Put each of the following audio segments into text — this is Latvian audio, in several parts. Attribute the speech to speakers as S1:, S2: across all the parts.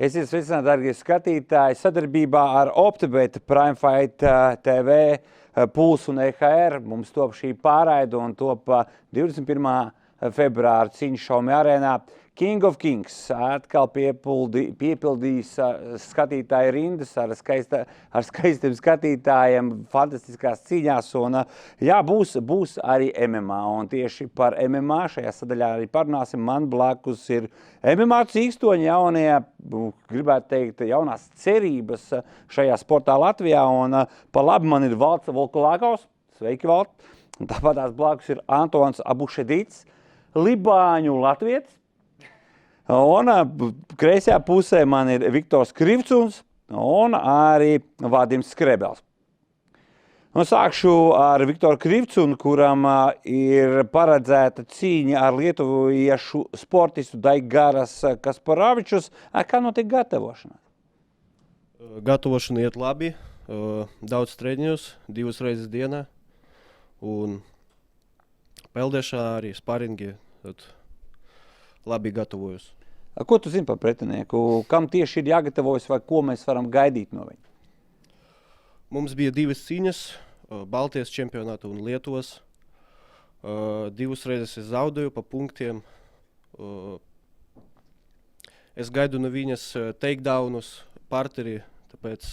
S1: Esiet sveicināti, darbie skatītāji, sadarbībā ar OptiBet, Prime Fight TV, Puls un EHR. Mums top šī pārraide un top 21. februāra cīņu Šaumja arēnā. King of Kings atkal piepildīs skatītāju rindas ar skaistiem skatītājiem fantastiskās cīņās. Un, jā, būs arī MMA. Un tieši par MMA šajā sadaļā arī parunāsim. Man blakus ir MMA cīkstoņi jaunie, gribētu teikt, jaunās cerības šajā sportā Latvijā. Un pa labi man ir Valts Volkolākaus. Sveiki, Valt. Tāpat tās blakus ir Antons Abušedīts, Libāņu latvietis. Un kreisajā pusē man ir Viktors Krivcuns un arī Vadims Skrebels. Un sākšu ar Viktoru Krivcunu, kuram ir paredzēta cīņa ar lietuviešu sportistu Daigaras Kasparavičus. Kā notiek gatavošanās?
S2: Gatavošana iet labi, daudz treniņus, 2 reizes dienā. Un peldēšanā arī sparingi, tad labi gatavojos.
S1: Ko tu zini par pretinieku? Kam tieši ir jāgatavojas vai ko mēs varam gaidīt no viņa?
S2: Mums bija 2 cīņas, Baltijas čempionāta un Lietuvas. 2 reizes es zaudēju pa punktiem. Es gaidu no viņas takedownus, parteri, tāpēc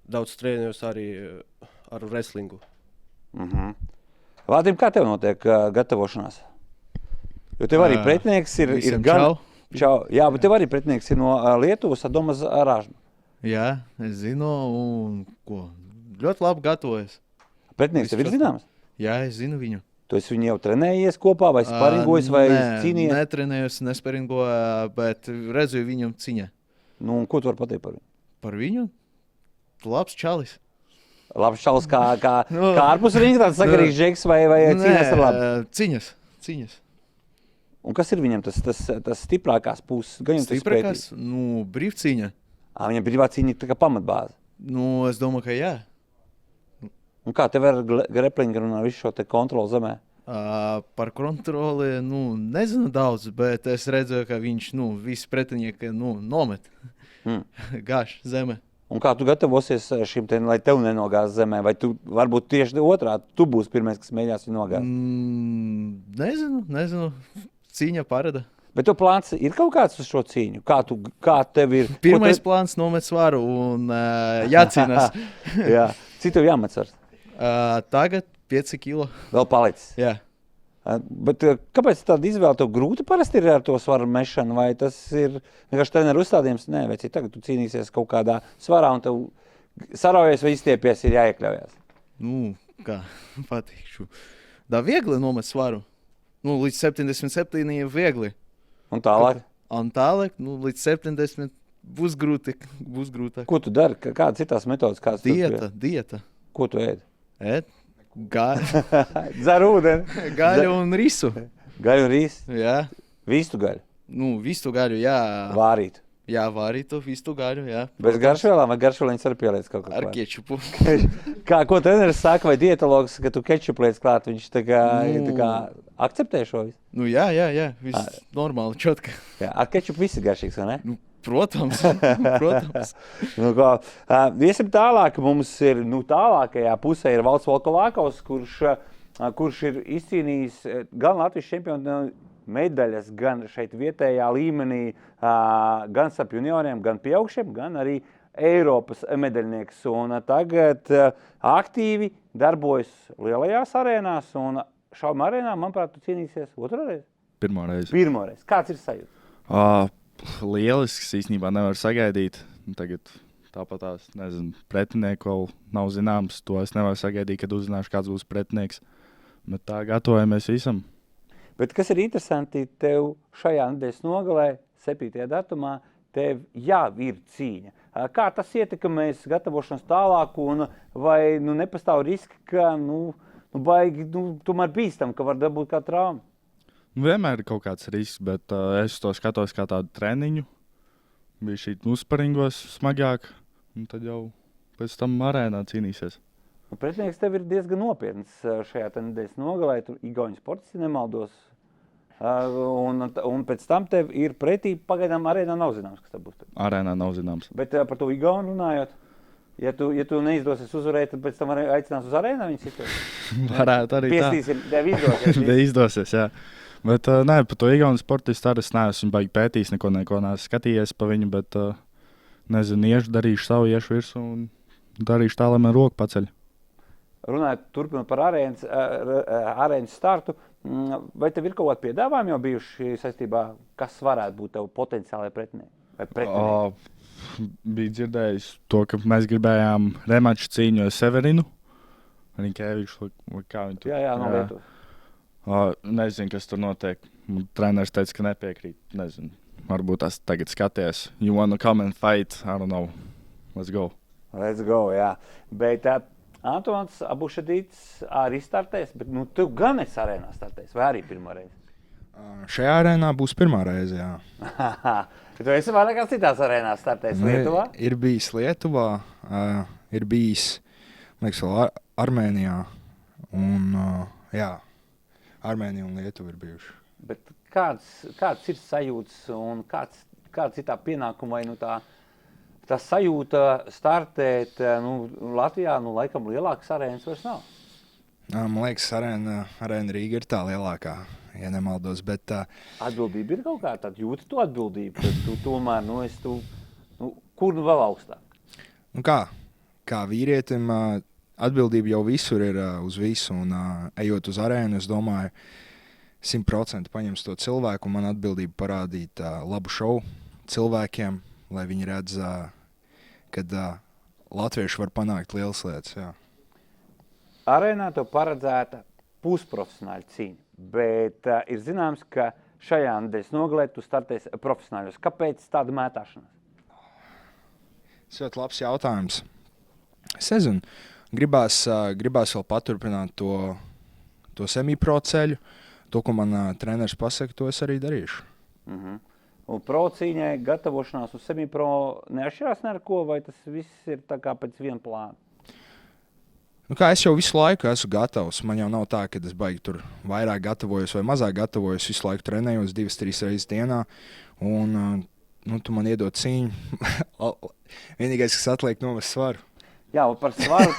S2: daudz trenējos arī ar wrestlingu.
S1: Vadim, kā tev notiek gatavošanās? Jo tev arī pretinieks ir gan... Čau. Jā, bet tev arī pretinieks ir no Lietuvas, Adomas Ražna.
S3: Jā, es zinu, un ko? Ļoti labi gatavojas.
S1: Pretinieks tev ir zināms?
S3: Jā, es zinu viņu.
S1: Tu esi viņu jau trenējies kopā, vai sparingojas, vai cīnījies?
S3: Nē, netrenējos, nesparingoju, bet redzu viņam ciņa.
S1: Nu, un ko tu vari pateikt par viņu?
S3: Par viņu? Labs čalis.
S1: Labs čalis kā ārpus ringa, tāds sakarīgs žeks vai cīņas ar labi?
S3: Ciņas.
S1: Un kas ir viņam tas stiprākās puses?
S3: Stiprākās? Nu, brīvcīņa.
S1: Viņam brīvā cīņa tā kā pamatbāze.
S3: Nu, es domāju, ka jā.
S1: Un kā tev ar greplingu un visu šo te kontroli zemē?
S3: Par kontroli, nezinu daudz, bet es redzēju, ka viņš, visi pretinieki, nomet. Gāž zeme.
S1: Un kā tu gatavosies šim te, lai tev nenogāz zemē? Vai tu varbūt tieši otrādi, tu būsi pirmais, kas mēģinās viņu nogāzt?
S3: Nezinu. Cīņa parada.
S1: Bet tev plāns ir kaut kāds uz šo cīņu? Kā tev ir?
S3: Pirmais plāns nomet svaru un jācīnās.
S1: Jā. Cik tev jāmet svars?
S3: Tagad 5 kilo.
S1: Vēl palicis?
S3: Jā.
S1: Bet kāpēc tāda izvēle tev grūti parasti ir ar to svaru mešanu? Vai tas ir vienkārši treneru uzstādījums? Nē, vai cik tagad tu cīnīsies kaut kādā svarā un tev saraujies vai izstiepies ir jāiekļaujās?
S3: Kā patīkšu. Da viegli nomet svaru. Līdz 77 ir viegli.
S1: Un tālāk?
S3: Un tālāk, līdz 70 būs grūtāk.
S1: Ko tu dari? Kādas ir tās metodas?
S3: Dieta.
S1: Ko tu ēd? Dzer ūdeni.
S3: Gaļu un risu.
S1: Gaļu un risu?
S3: Jā.
S1: Vistu gaļu?
S3: Vistu gaļu, jā.
S1: Vārītu?
S3: Jā, vārītu, vistu gaļu, jā.
S1: Bez garšvēlām vai garšvēliņas arī pieliec kaut ko klāt?
S3: Ar kečupu.
S1: Ko treneris saka vai dietologs, ka tu kečupu liec klāt, viņš tā kā akceptē šo visu?
S3: Jā, viss normāli, čotka.
S1: Jā, ar kečupu viss ir garšīgs, vai ne?
S3: Protams.
S1: Iesim tālāk, mums ir, tālākajā pusē ir Valts Volkolākaus, kurš ir izcīnījis gan Latvijas čempionu medaļas, gan šeit vietējā līmenī, gan starp junioriem, gan pieaugšiem, gan arī Eiropas medaļnieks. Un tagad aktīvi darbojas lielajās arēnās, un Šaumja arēnā, manuprāt, tu cīnīsies otro reizi?
S4: Pirmo reizi.
S1: Kāds ir sajūta?
S4: Lielisks, īstenībā nevar sagaidīt. Tagad tāpat tās, pretinieku vēl nav zināms. To es nevaru sagaidīt, kad uzzināšu, kāds būs pretinieks. Bet tā gatavojamies visam.
S1: Bet kas ir interesanti, tev šajā nedēļas nogalē, 7. datumā, tev jau ir cīņa. Kā tas ietekmēs gatavošanos tālāk, un vai nepastāv riski, ka baigi tomēr bīstam, ka var dabūt kā traumu?
S4: Vienmēr ir kaut kāds risks, bet es to skatos kā tādu treniņu. Bija šī uzparingos smagāk, un tad jau pēc tam arēnā cīnīsies.
S1: Pretinieks tev ir diezgan nopietns šajā nedēļas nogalē. Tur igauņu sportisti nemaldos. Un pēc tam tev ir pretī, pagaidām arēnā nav zināms, kas tev būs.
S4: Arēnā nav zināms.
S1: Bet par to Igaunu runājot, ja tu neizdosies uzvarēt, tad pēc tam arī aicinās uz arēnā viņus izturēt.
S4: Varētu arī tā.
S1: Piestīsim, tev izdosies.
S4: Izdosies, jā. Bet nē, par to Igaunu sportistu arī es neesmu baigi pētījis, neko neesmu skatījies pa viņu, bet nezinu, darīšu savu, iešu virsmu un darīšu tā, lai man roku paceļ.
S1: Runājot turpinot par arēnas startu, vai tev ir kaut kādi piedāvājumi jau bijuši saistībā, kas varētu būt tev potenciālai pretinieki?
S4: Bija dzirdējis to, ka mēs gribējām rematšu cīņu ar Severinu. Rinkēviču, kā viņi tur.
S1: Jā, no Lietuvas.
S4: Nezinu, kas tur notiek. Treneris teica, ka nepiekrīt. Nezinu. Varbūt tas tagad skaties. You wanna come and fight? I don't know. Let's go.
S1: Let's go, jā. Bet Antons Abušadīts arī startēs, bet tu gan esi arēnā startēs, vai arī pirmā reize?
S5: Šajā arēnā būs pirmā reize, jā.
S1: Tu esi vairākās citās arēnās startēs Lietuvā?
S5: Ir bijis Lietuvā, ir bijis, liekas, vēl Armēnijā, un jā, Armēnija un Lietuva ir bijuši.
S1: Bet kāds ir sajūts un kāds ir tā pienākuma vai tā sajūta startēt Latvijā, laikam lielākas arēnas vairs nav?
S5: Man liekas, arēna Rīga ir tā lielākā, ja nemaldos, bet...
S1: Atbildība ir kaut kā tāda, jūti to atbildību, ka tu tomēr, kur vēl augstāk?
S5: Kā vīrietim, atbildība jau visur ir uz visu, un ejot uz arēnu, es domāju, 100% paņems to cilvēku, un man atbildība parādīt labu šovu cilvēkiem, lai viņi redz, kad latvieši var panākt lielas lietas. Jā.
S1: Arēnā tev paredzēta pusprofesionāļa cīņa, bet ir zināms, ka šajā nedēļas nogalē tu startēsi profesionāļos. Kāpēc tāda mētāšanās?
S5: Tas ļoti labs jautājums. Es nezinu, gribās vēl paturpināt to semipro ceļu. To, ko man treneris pasaka, to es arī darīšu.
S1: Un pro cīņai gatavošanās uz semipro neatšķirās ne ar ko, vai tas viss ir tā kā pēc viena plāna?
S5: Es jau visu laiku esmu gatavs. Man jau nav tā, ka es baigi tur vairāk gatavojos vai mazāk gatavojos. Visu laiku trenējos 2-3 reizes dienā. Un tu man iedod cīņu. Vienīgais, kas atliek, nomest svaru.
S1: Jā, par svaru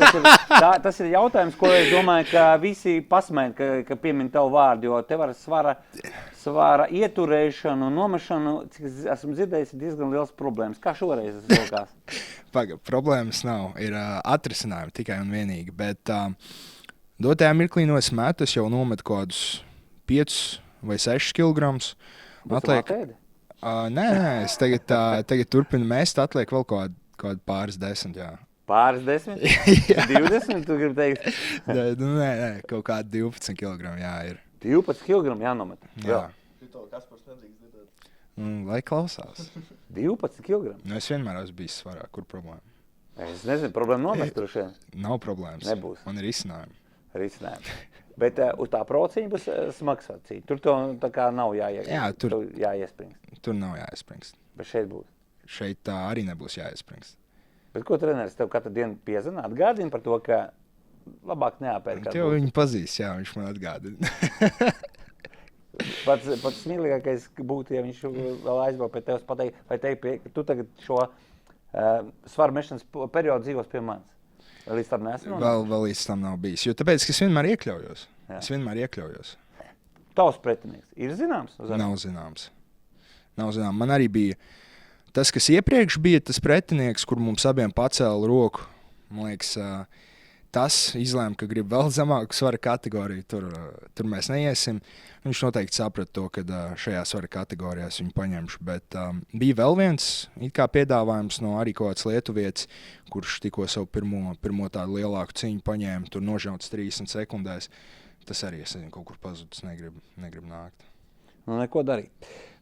S1: tas ir jautājums, ko es domāju, ka visi pasmēn, ka piemin tavu vārdu, jo tev ar svara ieturēšanu un nomešanu, cik esmu dzirdējis, ir diezgan liels problēmas. Kā šoreiz es lokās?
S5: Problēmas nav, ir atrisinājumi tikai un vienīgi, bet dotajā mirklī no es metu, es jau nometu kādus 5 vai 6 kilograms.
S1: Atliek?
S5: Nē, es tagad turpinu mest, atliek vēl kādu pāris 10, jā.
S1: Pāris 10? 20, tu gribi teikt?
S5: Nē, kaut kādi 12 kg, jā, ir.
S1: 12 kg jānomet?
S5: Jā. Lai klausās.
S1: 12 kg?
S5: Es vienmēr esmu bijis svarā, kur problēma?
S1: Es nezinu, problēma nomest droši vien.
S5: Nav problēmas.
S1: Nebūs.
S5: Man ir risinājumi.
S1: Bet uz tā procīņa būs smags cīņa. Tur to tā kā nav jāiespringst.
S5: Tur nav jāiespringst.
S1: Bet šeit būs?
S5: Šeit tā arī nebūs jāiespringst. Bet
S1: ko treneris tev katru dienu piezina? Atgādina par to, ka labāk neapēd.
S5: Tev viņu pazīst, jā, viņš man atgādina.
S1: Pats smieklīgākais būtu, ja viņš vēl aizbrauc pie tevis pateikt, vai teikt, tu tagad šo svaru mešanas periodu dzīvos pie manis. Līdz tam neesmu?
S5: Vēl līdz tam nav bijis, jo tāpēc, ka es vienmēr iekļaujos.
S1: Tavs pretinieks ir zināms?
S5: Nav zināms. Man arī bija tas, kas iepriekš bija, tas pretinieks, kur mums abiem pacēla roku, man liekas, tas izlēma, ka grib vēl zemāku svara kategoriju, tur mēs neiesim. Viņš noteikti saprata to, ka šajā svara kategorijās viņu paņemšu, bet bija vēl viens it kā piedāvājums no arī kaut kāds lietuvietis, kurš tikko savu pirmo tādu lielāku cīņu paņēma, tur nožauts 30 sekundēs. Tas arī, es nezinu, kaut kur pazudis, negrib nākt.
S1: Neko darīt.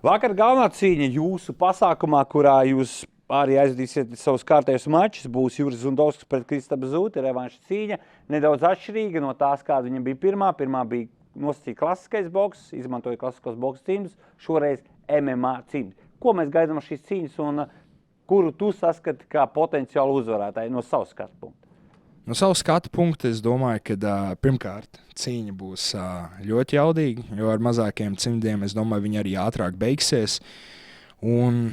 S1: Vakar galvenā cīņa jūsu pasākumā, kurā jūs arī aizvadīsiet savus kārtējus mačus, būs Juris Zundovskis pret Kristapu Zūti, revanša cīņa, nedaudz atšķirīga no tās, kāda viņam bija pirmā. Pirmā bija nosacīja klasiskais boks, izmantoja klasiskos boks cīņus, šoreiz MMA cīņas. Ko mēs gaidām no šīs cīņas un kuru tu saskati kā potenciālu uzvarētāju no savas skatu punkta?
S5: No savas skatu punkta es domāju, ka pirmkārt cīņa būs ļoti jaudīga, jo ar mazākiem cimdiem es domāju, viņi arī ātrāk beigsies. Un,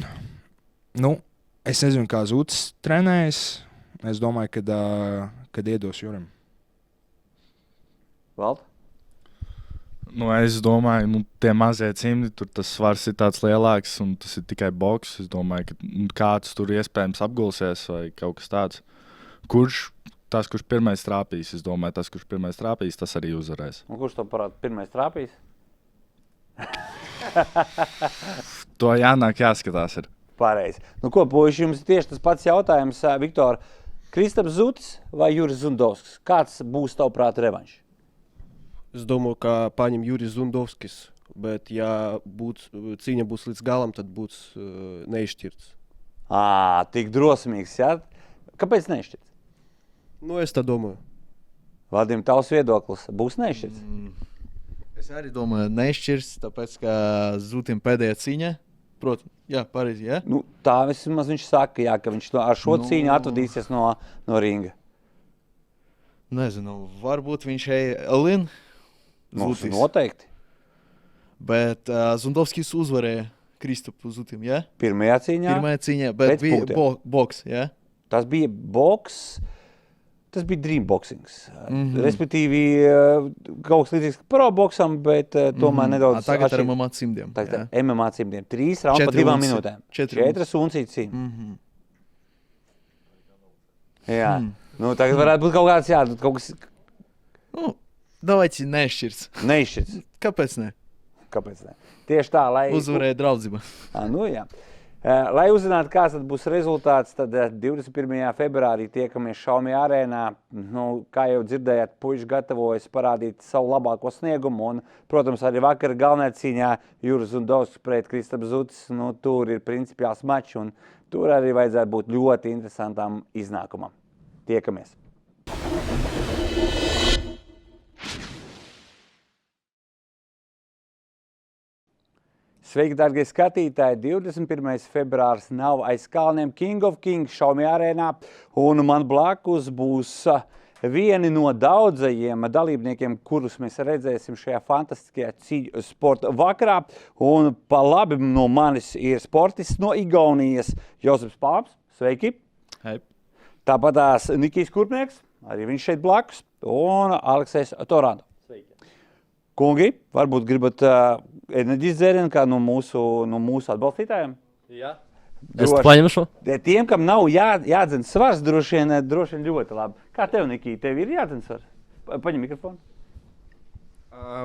S5: es nezinu, kā Zutis trenējas. Es domāju, kad iedos Jurim.
S1: Vald?
S4: Es domāju, tie mazie cimdi, tur tas svars ir tāds lielāks, un tas ir tikai boks. Es domāju, ka kāds tur iespējams apgulsies vai kaut kas tāds. Kurš pirmais trāpīs, es domāju, kurš pirmais trāpīs, tas arī uzvarēs.
S1: Un kurš to parāda pirmais trāpīs?
S4: To jāskatās.
S1: Pareizi. Ko, puiši, jums ir tieši tas pats jautājums, Viktor. Kristaps Zutis vai Juris Zundovskis? Kāds būs tavuprāt revanšs?
S2: Es domāju, ka paņem Juris Zundovskis, bet ja cīņa būs līdz galam, tad būs neizšķirts.
S1: Tik drosmīgs, jā? Kāpēc neizšķirts?
S2: Es tā domāju.
S1: Vadim, tavs viedoklis būs neizšķirts?
S3: Es arī domāju, neizšķirts, tāpēc, ka Zutim pēdējā cīņa. Protams, jā, pareizi, jā?
S1: Tā vismaz viņš saka, jā, ka viņš ar šo cīņu atvadīsies no ringa.
S3: Nezinu, varbūt viņš Elin.
S1: Noteikti.
S3: Bet Zundovskis uzvarēja Kristapu Zutim, jā?
S1: Pirmajā cīņā,
S3: bet bija boks, jā?
S1: Tas bija boks, tas bija dreamboxings. Respektīvi, kaut kas līdzīgs pro boksam, bet tomēr nedaudz
S3: tagad ar MMA cimdiem.
S1: Tagad ar MMA cimdiem. 3 raundi pa 2 minūtēm. 4 uncīti cīņa. Jā. Tagad varētu būt kaut kāds, jā, kaut kas...
S3: Давайте neizšķirts.
S1: Neizšķirts.
S3: Kāpēc ne?
S1: Tieši tā, lai...
S3: Uzvarēja draudzība.
S1: Jā. Lai uzzinātu, kāds tad būs rezultāts, tad 21. februārī tiekamies Xiaomi arēnā. Kā jau dzirdējāt, puiši gatavojas parādīt savu labāko sniegumu. Un, protams, arī vakar galvenajā cīņā Juris Zundovskis pret Kristaps Zutis. Tur ir principiāls mačs, un tur arī vajadzētu būt ļoti interesantam iznākumam. Tiekamies! Sveiki, dārgie skatītāji! 21. februārs nav aiz kalniem King of Kings Xiaomi arēnā, un man blakus būs vieni no daudzajiem dalībniekiem, kurus mēs redzēsim šajā fantastiskajā cīņu sporta vakarā. Un pa labi no manis ir sportists no Igaunijas Jozeps Palms. Sveiki!
S4: Hei!
S1: Tāpatās Nikijs Kurpnieks, arī viņš šeit blakus, un Aleksejs Torando. Sveiki! Kungi, varbūt gribat enerģijas dzērienu kā no mūsu atbalstītājiem?
S6: Jā. Es paņemšu.
S1: Tiem, kam nav jādzen svars, droši vien ļoti labi. Kā tev, Nikī, tev ir jādzen svars? Paņem mikrofonu.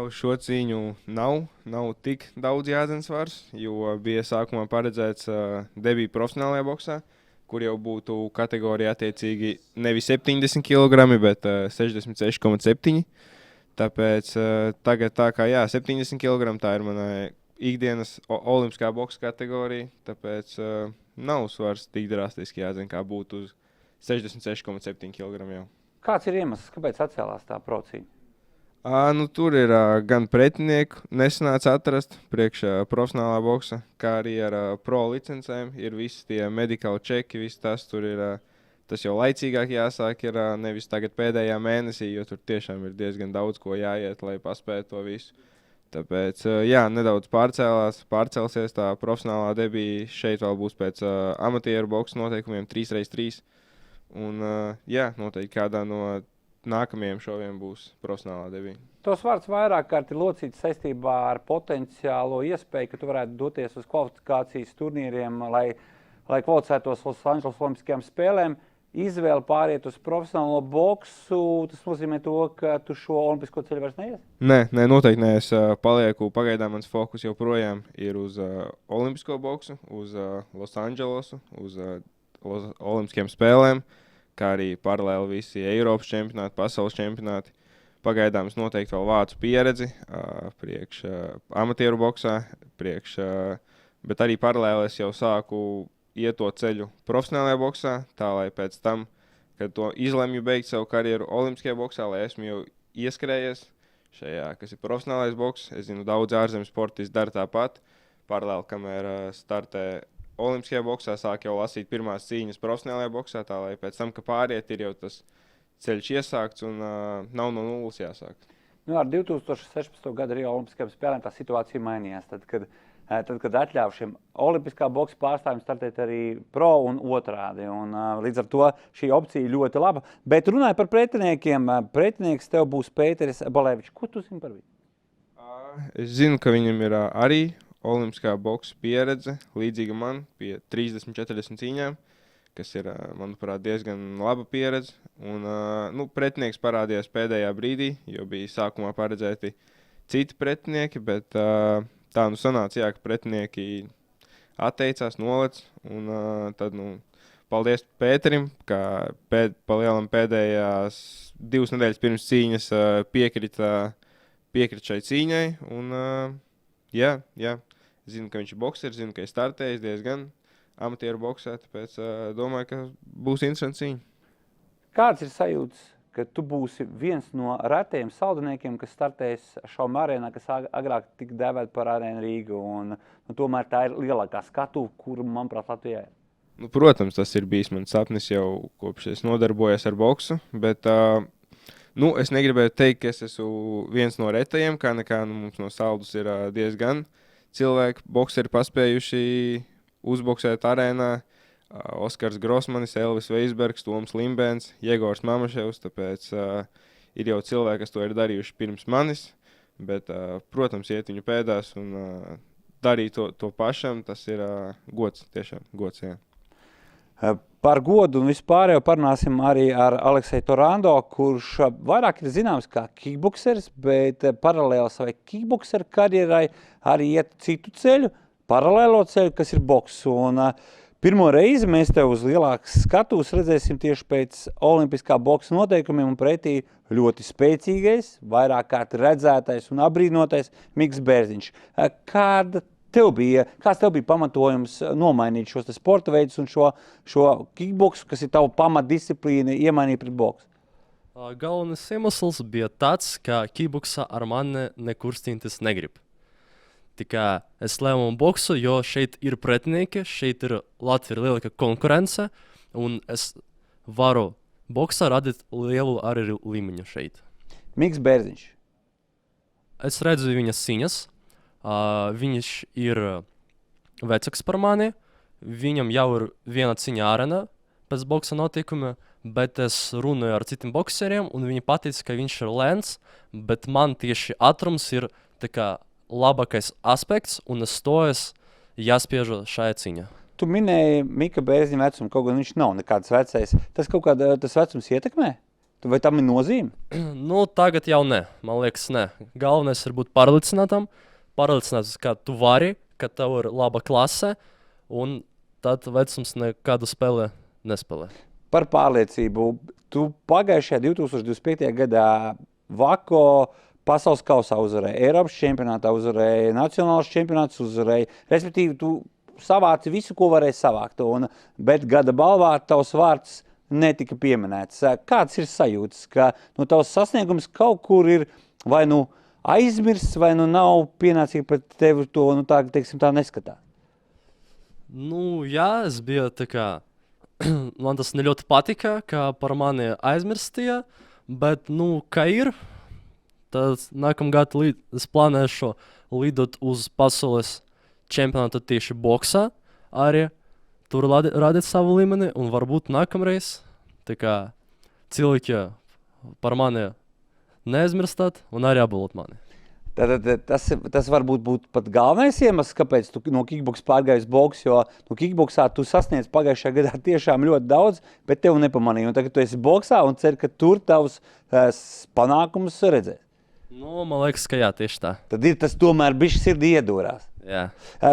S7: Uz šo cīņu nav tik daudz jādzen svars, jo bija sākumā paredzēts debija profesionālajā boksā, kur jau būtu kategorija attiecīgi nevis 70 kg, bet 66,7 kg. Tāpēc tagad 70 kg tā ir mana ikdienas olimpiskā boksa kategorija, tāpēc nav svars tik drastiski jāzina, kā būtu uz 66,7 kg jau.
S1: Kāds ir iemesls, kāpēc atcēlās tā procīņa?
S7: Tur ir gan pretinieku nesanāca atrast priekš profesionālā boksa, kā arī ar pro licencēm ir visi tie medical cheki, viss tas tur ir... Tas jau laicīgāk jāsāk ir nevis tagad pēdējā mēnesī, jo tur tiešām ir diezgan daudz, ko jāiet, lai paspētu to visu. Tāpēc, nedaudz pārcelsies tā profesionālā debija. Šeit vēl būs pēc amatieru boksa noteikumiem 3x3. Un, noteikti kādā no nākamajiem šoviem būs profesionālā debija.
S1: Tos vārds vairāk kārt ir locīts saistībā ar potenciālo iespēju, ka tu varētu doties uz kvalifikācijas turnīriem, lai kvalificētos Los Angeles Olimpiskajām spēlēm. Izvēle pāriet uz profesionālo boksu, tas nozīmē to, ka tu šo olimpisko ceļu vairs neies?
S7: Nē, noteikti ne. Es palieku, pagaidām mans fokus joprojām ir uz olimpisko boksu, uz Los Andželosu, uz olimpiskajām spēlēm, kā arī paralēli visi Eiropas čempionāti, pasaules čempionāti. Pagaidām es noteikti vēl vācu pieredzi priekš amatieru boksā, bet arī paralēli es jau sāku iet to ceļu profesionālajā boksā, tā lai pēc tam, kad to izlemju beigt savu karjeru olimpiskajā boksā, lai esmu jau ieskrējies šajā, kas ir profesionālais boks. Es zinu, daudz ārzemju sportisti dara tāpat. Paralēli, kamēr startē olimpiskajā boksā, sāk jau lasīt pirmās cīņas profesionālajā boksā, tā lai pēc tam, ka pāriet, ir jau tas ceļš iesākts un nav no nulles jāsāk.
S1: Nu, ar 2016. gada Rio Olimpiskajām spēlēm tā situācija mainījās. Tad, kad atļāva šiem olimpiskā boksa pārstāvjiem startēt arī pro un otrādi. Un, līdz ar to šī opcija ļoti laba. Bet runāju par pretiniekiem. Pretinieks tev būs Pēteris Balevičs. Ko tu zini par viņu?
S7: Es zinu, ka viņam ir arī olimpiskā boksa pieredze, līdzīga man, pie 30-40 cīņām, kas ir, manuprāt, diezgan laba pieredze. Un, pretinieks parādījās pēdējā brīdī, jo bija sākumā paredzēti citi pretinieki, bet tā nu sanāca, ka pretinieki atteicās, nolec. Un tad, paldies Pēterim, ka palielam pēdējās 2 nedēļas pirms cīņas piekrita šai cīņai. Un, jā, zinu, ka viņš ir boksers, zinu, ka ir startējis diezgan amatieru boksē, tāpēc domāju, ka būs interesanti cīņa.
S1: Kāds ir sajūts, ka tu būsi viens no retajiem saldiniekiem, kas startēs šauma arēnā, kas agrāk tika dēvēta par Arēnu Rīgu, un tomēr tā ir lielākā skatuve, kura, manuprāt, Latvijā ir?
S7: Protams, tas ir bijis mans sapnis jau kopš es nodarbojos ar boksu, bet es negribēju teikt, ka es esmu viens no retajiem, kā nekā mums no saldus ir diezgan cilvēki, bokseri paspējuši uzboksēt arēnā. Oskars Grosmanis, Elvis Veisbergs, Toms Limbēns, Jegors Mamaševs, tāpēc ir jau cilvēki, kas to ir darījuši pirms manis, bet, protams, iet viņu pēdās un darīt to pašam, tas ir gods, tiešām gods, jā.
S1: Par godu un vispār jau parunāsim arī ar Alekseju Torando, kurš vairāk ir zināms kā kickboksers, bet paralēli savai kickbokseru karjerai arī iet citu ceļu, paralēlo ceļu, kas ir boks. Un pirmo reizi mēs tev uz lielākas skatuves redzēsim tieši pēc olimpiskā boksa noteikumiem un pretī ļoti spēcīgais, vairāk kārt redzētais un abrīnotais Miks Bērziņš. Kāds tev bija pamatojums nomainīt šos sporta veidus un šo kickboksu, kas ir tavu pamatdisciplīna, iemainīt pret boksu?
S6: Galvenais iemesls bija tāds, ka kickboksā ar mani nekustīties negrib. Tikai es lēmu boksu, jo šeit ir pretinieki, šeit ir Latvija lielāka konkurence, un es varu boksā radīt lielu arī līmeņu šeit.
S1: Miks Bērziņš.
S6: Es redzu viņa cīņas. Viņš ir vecāks par mani. Viņam jau ir viena cīņa arēnā pēc boksa notikuma, bet es runāju ar citiem bokseriem, un viņi pateica, ka viņš ir lēns, bet man tieši ātrums ir tā kā labākais aspekts, un es stojos jāspiežu šajā cīņā.
S1: Tu minēji Mika Bērziņa vecumu, kaut gan viņš nav nekāds vecais. Tas kaut kādā tas vecums ietekmē? Vai tam ir nozīme?
S6: Tagad jau ne. Man liekas, ne. Galvenais ir būt pārliecinātam, ka tu vari, ka tev ir laba klase, un tad vecums nekādu spēli nespēlē.
S1: Par pārliecību. Tu pagājušajā 2025. gadā Vako pasaules kausā uzvarēja, Eiropas čempionātā uzvarēja, nacionālās čempionāts uzvarēja. Respektīvi, tu savāci visu, ko varēja savākt. Bet gada balvā tavs vārds netika pieminēts. Kāds ir sajūtas, ka tavs sasniegums kaut kur ir vai aizmirsts, vai nav pienācīgi pret tevi to, tā neskatāt?
S6: Jā, es biju tā kā, man tas ne ļoti patika, ka par mani aizmirstīja, bet, kā ir, tad nākamgad es plānēšu lidot uz pasaules čempionātu tieši boksā, arī tur radīt savu līmeni, un varbūt nākamreiz, tā kā cilvēki par mani neaizmirstāt un arī apbalvot mani.
S1: Tas varbūt būtu pat galvenais iemesls, kāpēc tu no kickboksa pārgāji uz boksu, jo no kickboksā tu sasniedz pagājušajā gadā tiešām ļoti daudz, bet tev nepamanīja. Un tagad tu esi boksā un cer, ka tur tavs panākums redzēt.
S6: Man liekas, ka jā, tieši tā.
S1: Tad ir tas tomēr bišķi sirdī iedūrās.
S6: Jā.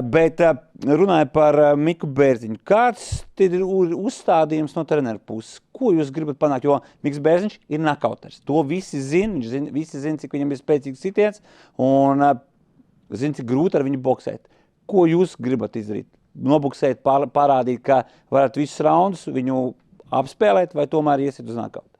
S1: Bet runāju par Miku Bērziņu. Kāds ir uzstādījums no treneru puses? Ko jūs gribat panākt? Jo Miks Bērziņš ir nakauters. To visi zina. Visi zina, cik viņam ir spēcīgs sitiens. Un zina, cik grūti ar viņu boksēt. Ko jūs gribat izdarīt? Nobuksēt, parādīt, ka varat visus raundus viņu apspēlēt vai tomēr iesiet uz nakautu?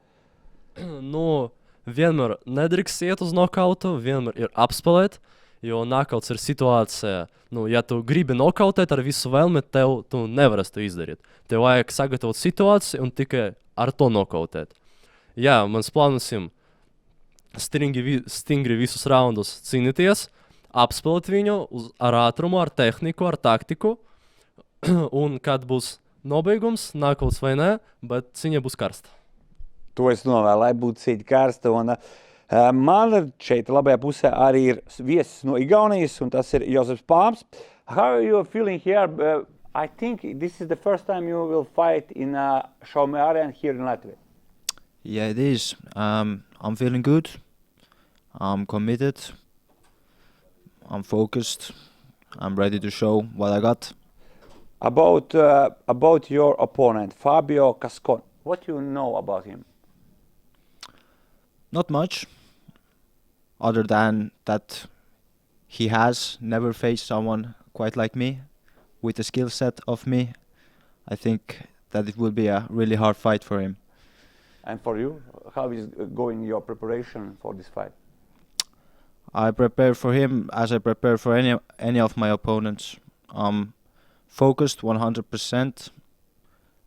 S6: Vienmēr nedrīkst iet uz nokautu, vienmēr ir apspēlēt. Jo nokauts ir situācija, ja tu gribi nokautēt ar visu vēlmi, tu nevarēsi to izdarīt. Tev vajag sagatavot situāciju un tikai ar to nokautēt. Jā, mans plāns ir stingri visus raundus cīnīties, apspēlēt viņu ar ātrumu, ar tehniku, ar taktiku. Un kad būs nobeigums, nākotnes vai nē, bet cīņa būs karsta.
S1: To es novēlu, lai būtu cīņa karsta. Un, man šeit labajā pusē arī ir viesis no Igaunijas, un tas ir Jozefs Pāms. How are you feeling here? I think this is the first time you will fight in Šaumē Arēna here in Latvia.
S8: Yeah, it is. I'm feeling good. I'm committed. I'm focused. I'm ready to show what I got.
S1: About your opponent, Fabio Cascon. What do you know about him?
S8: Not much, other than that he has never faced someone quite like me, with the skill set of me. I think that it will be a really hard fight for him.
S1: And for you, how is going your preparation for this fight?
S8: I prepare for him as I prepare for any of my opponents. I'm focused 100%,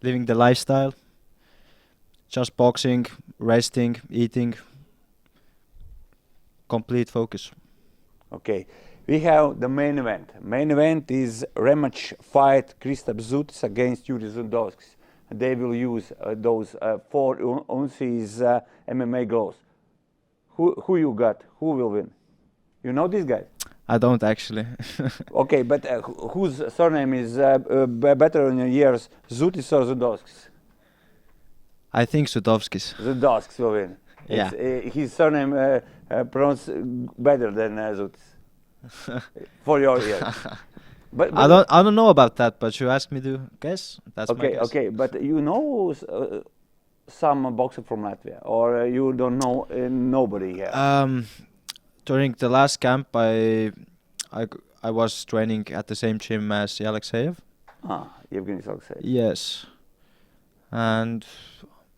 S8: living the lifestyle, just boxing, resting, eating, complete focus.
S1: Okay, we have the main event. Main event is rematch fight Kristaps Zutis against Jurijs Zundovskis. They will use those 4 ounces MMA gloves. Who you got? Who will win? You know these guys?
S8: I don't actually.
S1: Okay, but whose surname is better in your years, Zutis or Zundovskis?
S8: I think Zundovskis.
S1: Zundovskis will win.
S8: Yeah.
S1: His surname pronounced better than Zutis. For your ears. But
S8: I don't know about that, but you asked me to guess. That's my guess.
S1: Okay, but you know some boxer from Latvia, or you don't know nobody here?
S8: During the last camp, I was training at the same gym as Alexeyev.
S1: Evgeny Alexeyev.
S8: Yes, and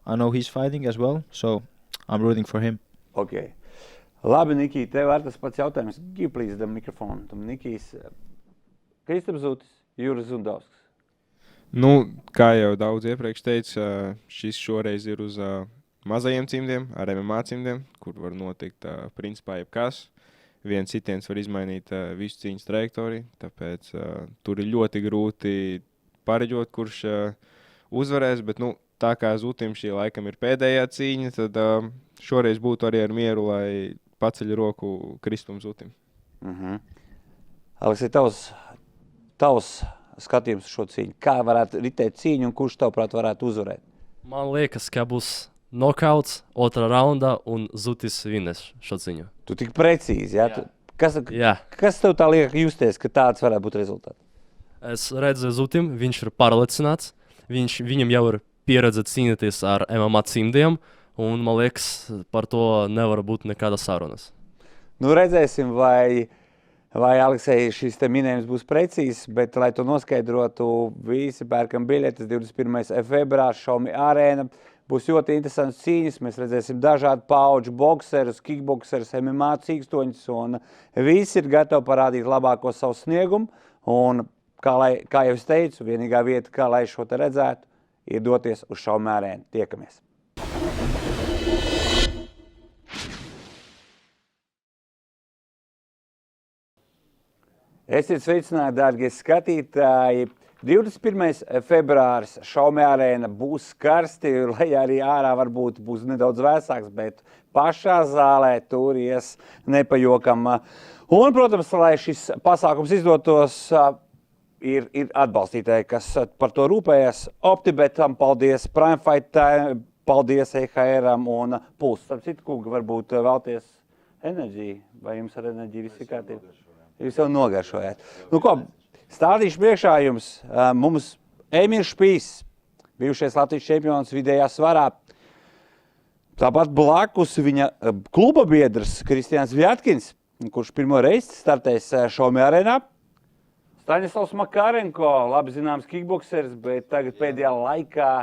S8: I know he's fighting as well, so I'm rooting for him.
S1: Okay. Labi, Niki, tev ir tas pats jautājums. Give please the microphone to Nikijs. Kristaps Zutis, Jurijs Zundovskis.
S7: Nu, kā jau daudz iepriekš teica, šis šoreiz ir uz mazajiem cimdiem, ar MMA cimdiem, kur var notikt principā jebkas. Viens sitiens var izmainīt visu cīņas trajektoriju, tāpēc tur ir ļoti grūti pareģot, kurš uzvarēs, bet tā kā Zutim šī laikam ir pēdējā cīņa, tad šoreiz būtu arī ar mieru, lai paceļ roku Kristupam Zutim.
S1: Aleksej, tavs skatījums šo cīņu. Kā varētu ritēt cīņu un kurš tavuprāt varētu uzvarēt?
S6: Man liekas, ka būs nokauts otrā raundā un Zutis vinnēs šo cīņu.
S1: Tu tik precīzi, jā?
S6: Jā.
S1: Kas tev tā liek justies, ka tāds varētu būt rezultāts?
S6: Es redzu Zutim, viņš ir pārliecināts. Viņam jau ir pieredze cīnīties ar MMA cimdiem, un man liekas, par to nevar būt nekādas sarunas.
S1: Nu, redzēsim, vai Aleksej šis te minējums būs precīzs, bet, lai to noskaidrotu, visi pērkam biļetes 21. februārs Šaumē Arēna. Būs ļoti interesants cīņas, mēs redzēsim dažādu paudžu bokserus, kickbokserus, MMA cīkstoņus, un visi ir gatavi parādīt labāko savu sniegumu. Un, kā jau es teicu, vienīgā vieta, kā lai šo te redzētu, ir doties uz Šaumē Arēnu. Tiekamies! Esiet sveicināti, dārgie skatītāji! 21. februāris Šaumē Arēna būs karsti, lai arī ārā varbūt būs nedaudz vēsāks, bet pašā zālē tur ies nepajokam. Un, protams, lai šis pasākums izdotos, ir atbalstītāji, kas par to rūpējas. Optibetam paldies, Prime Fight, paldies EHR-am un Pulse. Starp citu, kungi, varbūt vēlties enerģiju, vai jums ar enerģiju viss ir kārtībā? Jūs jau nogaršojāt. Nu ko, stādīšu priekšā jums, mums Emīls Špīs, bijušais Latvijas čempions vidējā svarā. Tāpat blakus viņa kluba biedrs Kristians Vjatkins, kurš pirmo reizi startēs Šaumē Arēnā. Staņislavs Makarenko, labi zināms kickbokseris, bet tagad pēdējā laikā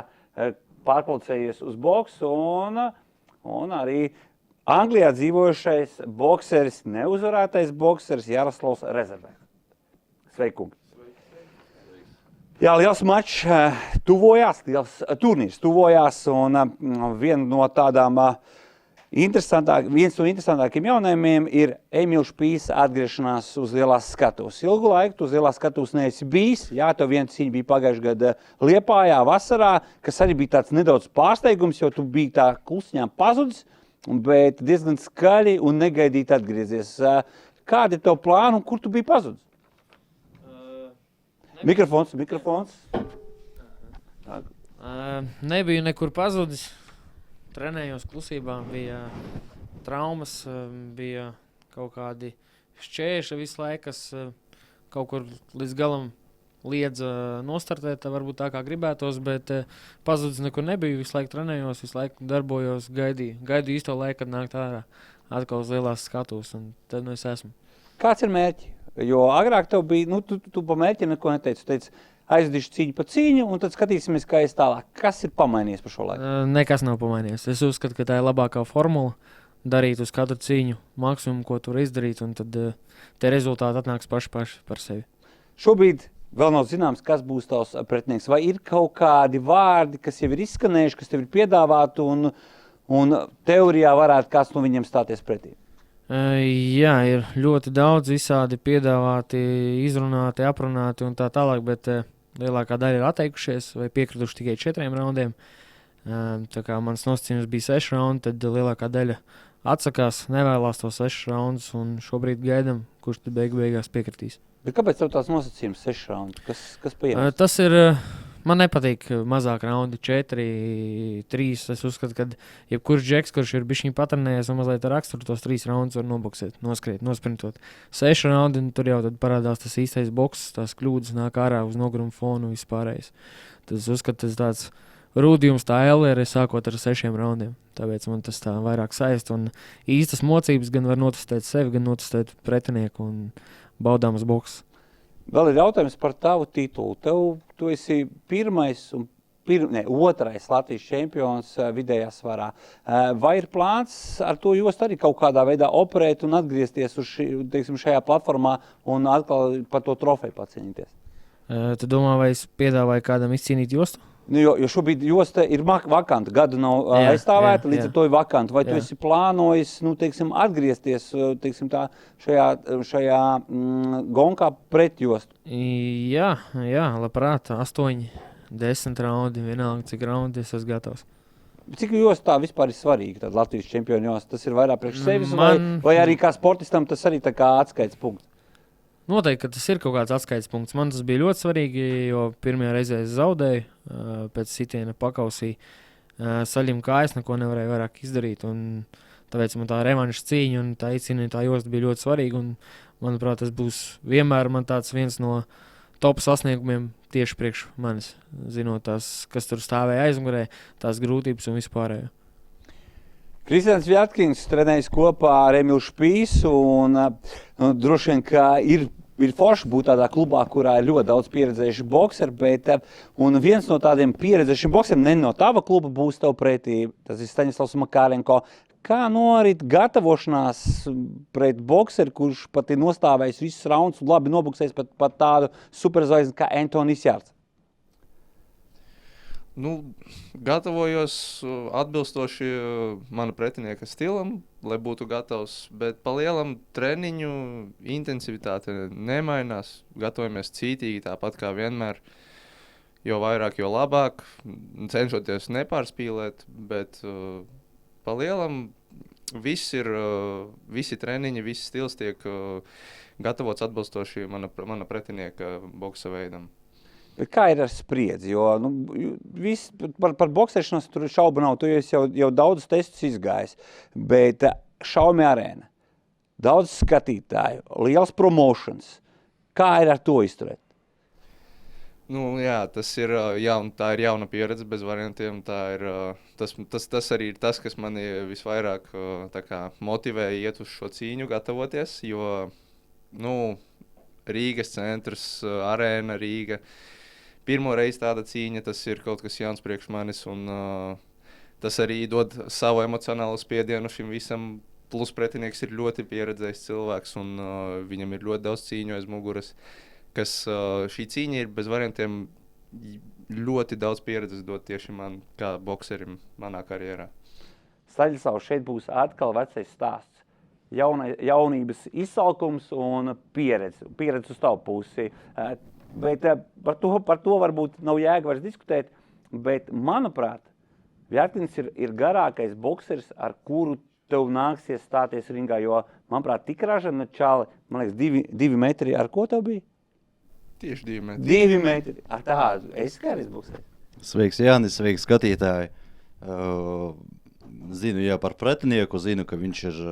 S1: pārkvalcējies uz boksu un arī Anglijā dzīvojušais bokseris, neuzvarētais bokseris Jaroslavs Rezervē. Sveikungi! Jā, liels mačs tuvojās, liels turnīrs tuvojās, un viens no interesantākiem jaunājumiem ir Emīls Špīs atgriešanās uz lielās skatuves. Ilgu laiku tu uz lielās skatuves neesi bijis, jā, tev viena cīņa bija pagājušajā gada Liepājā, vasarā, kas arī bija tāds nedaudz pārsteigums, jo tu biji tā klusiņām pazudis, bet diezgan skaļi un negaidīti atgriezies. Kādi ir tev plāni un kur tu biji pazudis? Mikrofons.
S9: Nebiju nekur pazudis. Trenējos klusībā, bija traumas, bija kaut kādi šķēršļi visu laiku, kas kaut kur līdz galam liedza nostartēt, varbūt tā kā gribētos, bet pazudis nekur nebiju, visu laiku trenējos, visu laiku darbojos, gaidīju īsto laiku, kad nākt ārā atkal uz lielās skatuves, un tad es esmu.
S1: Kāds ir mērķi? Jo agrāk tev bija, tu pa mērķi neko neteici, tu teici, aizdīšu cīņu pa cīņu, un tad skatīsimies, kā ies tālāk. Kas ir pamainījies pa šo laiku?
S9: Nekas nav pamainījies. Es uzskatu, ka tā ir labākā formula, darīt uz katru cīņu maksimumu, ko tur izdarīt, un tad te rezultāti atnāks paši par sevi.
S1: Šobrīd vēl nav zināms, kas būs tavs pretinieks. Vai ir kaut kādi vārdi, kas jau ir izskanējuši, kas tev ir piedāvāti, un teorijā varētu kāds no viņiem stāties pretī?
S9: Jā, ir ļoti daudz visādi piedāvāti, izrunāti, aprunāti un tā tālāk, bet lielākā daļa ir atteikušies vai piekrituši tikai 4 raundiem. Tā kā mans nosacījums bija 6 raundi, tad lielākā daļa atsakās, nevēlās tos 6 raundus un šobrīd gaidam, kurš tad beigās piekritīs.
S1: Bet kāpēc tev tās nosacījums 6 raundi? Kas pieņems?
S9: Tas ir... Man nepatīk mazāk raundi, 4, 3. Es uzskatu, ka jebkurš džeks, kurš ir bišķiņ patrenējies un mazliet raksturu, tos 3 raundus var noboksēt, noskriet, nosprintot. 6 raundi, un tur jau tad parādās tas īstais boks, tās kļūdas nāk ārā uz noguruma fonu un vispārējais. Tad es uzskatu, tas tāds rūdījums tā LR sākot ar 6 raundiem. Tāpēc man tas tā vairāk saist, un īstas mocības gan var notestēt sevi, gan notestēt pretinieku un baudāmas boks.
S1: Vēl ir jautājums par tavu titulu. Tu esi otrais Latvijas čempions vidējā svarā. Vai ir plāns ar to jostu arī kaut kādā veidā operēt un atgriezties uz šajā platformā un atkal par to trofeju pacīnīties?
S9: Tu domā, vai es piedāvāju kādam izcīnīt jostu?
S1: Jo šobrīd josta ir vakanta, gadu nav aizstāvēta, līdz ar to ir vakanta. Vai tu esi plānojis, atgriezties šajā gonkā pret jostu?
S9: Jā, labprāt, 8, 10 raundi, vienalga cik raundi es esmu gatavs.
S1: Cik josta tā vispār ir svarīga, tad Latvijas čempionu josta? Tas ir vairāk priekš sevis, vai arī kā sportistam tas arī tā kā atskaites punkts?
S9: Noteikti, ka tas ir kaut kāds atskaites punkts. Man tas bija ļoti svarīgi, jo pirmajā reizē es zaudēju, pēc sitiena pakausī saļim kājas, neko nevarēju vairāk izdarīt. Un tāpēc man tā revanša cīņa un tā izcīnītā josta bija ļoti svarīga. Un, manuprāt, tas būs vienmēr man tāds viens no top sasniegumiem tieši priekš manis, zinot tās, kas tur stāvēja aizmugurē, tās grūtības un vispārējo.
S1: Kristians Vjatkins trenējas kopā ar Emīlu Špīsu, un droši vien, ka ir forši būt tādā klubā, kurā ir ļoti daudz pieredzējuši bokseri, bet viens no tādiem pieredzējušiem bokseriem, ne no tava kluba, būs tev pretī, tas ir Staņislavs Makārenko. Kā norit gatavošanās pret bokseri, kurš pat ir nostāvējis visus raundus un labi noboksējis pat tādu superzvaigzni kā Antonis Jārds?
S10: Gatavojos atbilstoši mana pretinieka stilam, lai būtu gatavs, bet pa lielam treniņu intensivitāte nemainās. Gatavojamies cītīgi, tāpat kā vienmēr, jo vairāk, jo labāk, cenšoties nepārspīlēt, bet pa lielam visi treniņi, visi stils tiek gatavots atbilstoši mana pretinieka boksa veidam.
S1: Bet kā ir ar spriedzi? Jo par boksēšanos tur šaubu nav. Tu esi jau daudz testus izgājis, bet Šaumē arēna, daudz skatītāju, liels promotions. Kā ir ar to izturēt?
S10: Jā, tā ir jauna pieredze bez variantiem. Tas arī ir tas, kas mani visvairāk motivēja iet uz šo cīņu, gatavoties, jo Rīgas centrs, arēna Rīga. Pirmo reizi tāda cīņa, tas ir kaut kas jauns priekš manis, un tas arī dod savu emocionālu spiedienu šim visam. Plus pretinieks ir ļoti pieredzējis cilvēks, un viņam ir ļoti daudz cīņu aiz muguras, kas šī cīņa ir bez variantiem ļoti daudz pieredzes dod tieši man, kā bokserim manā karjerā.
S1: Staļislavs, šeit būs atkal vecais stāsts. Jaunības izsalkums un pieredze uz tavu pusi. Bet par to varbūt nav jēga vairs diskutēt, bet, manuprāt, Vjatins ir garākais bokseris, ar kuru tev nāksies stāties ringā, jo, manuprāt, tik ražana čāli, man liekas, 2 metri, ar ko tev bija?
S10: Tieši 2 metri.
S1: 2 metri, ar tādu, es kādreiz boksēju.
S11: Sveiks, Jānis, sveiks, skatītāji. Zinu, jā, par pretinieku, zinu, ka viņš ir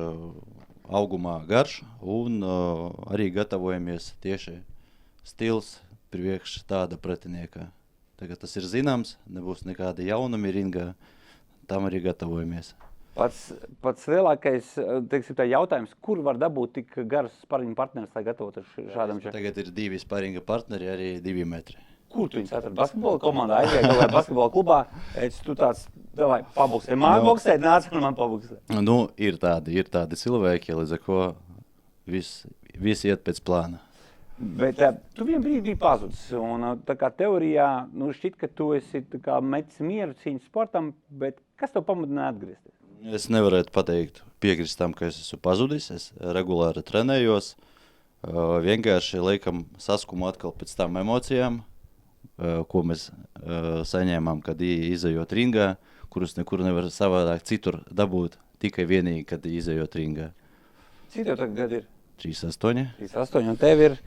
S11: augumā garš, un arī gatavojamies tieši stils priekš tāda pretinieka. Tagad tas ir zināms, nebūs nekādi jaunumi ringā, tam arī gatavojamies.
S1: Pats lielākais, teiksim, tā jautājums, kur var dabūt tik garus spariņu partneris, lai gatavotu šādam čakam?
S11: Tagad ir 2 spariņu partneri, arī 2 metri.
S1: Kur tu viņus atradi? Basketbola komandā, aizgāja kaut kādā basketbola klubā, tu tāds, davai, pabuksē. Māju boksēt, nāc un man pabuksē.
S11: Nu, ir tādi cilvēki, līdz ar ko viss iet pēc plāna.
S1: Bet tu vien brīdi biji pazudis, un tā kā teorijā, šķiet, ka tu esi metis mieru cīņu sportam, bet kas tev pamudināja atgriezties?
S11: Es nevarētu piekrist tam, ka es esmu pazudis, es regulāri trenējos, vienkārši laikam saskumu atkal pēc tām emocijām, ko mēs saņēmām, kad izejot ringā, kurus nekur nevar savādāk citur dabūt, tikai vienīgi, kad izejot ringā.
S1: Cik tev tagad gadi ir?
S11: 38.
S1: 38, un tev ir?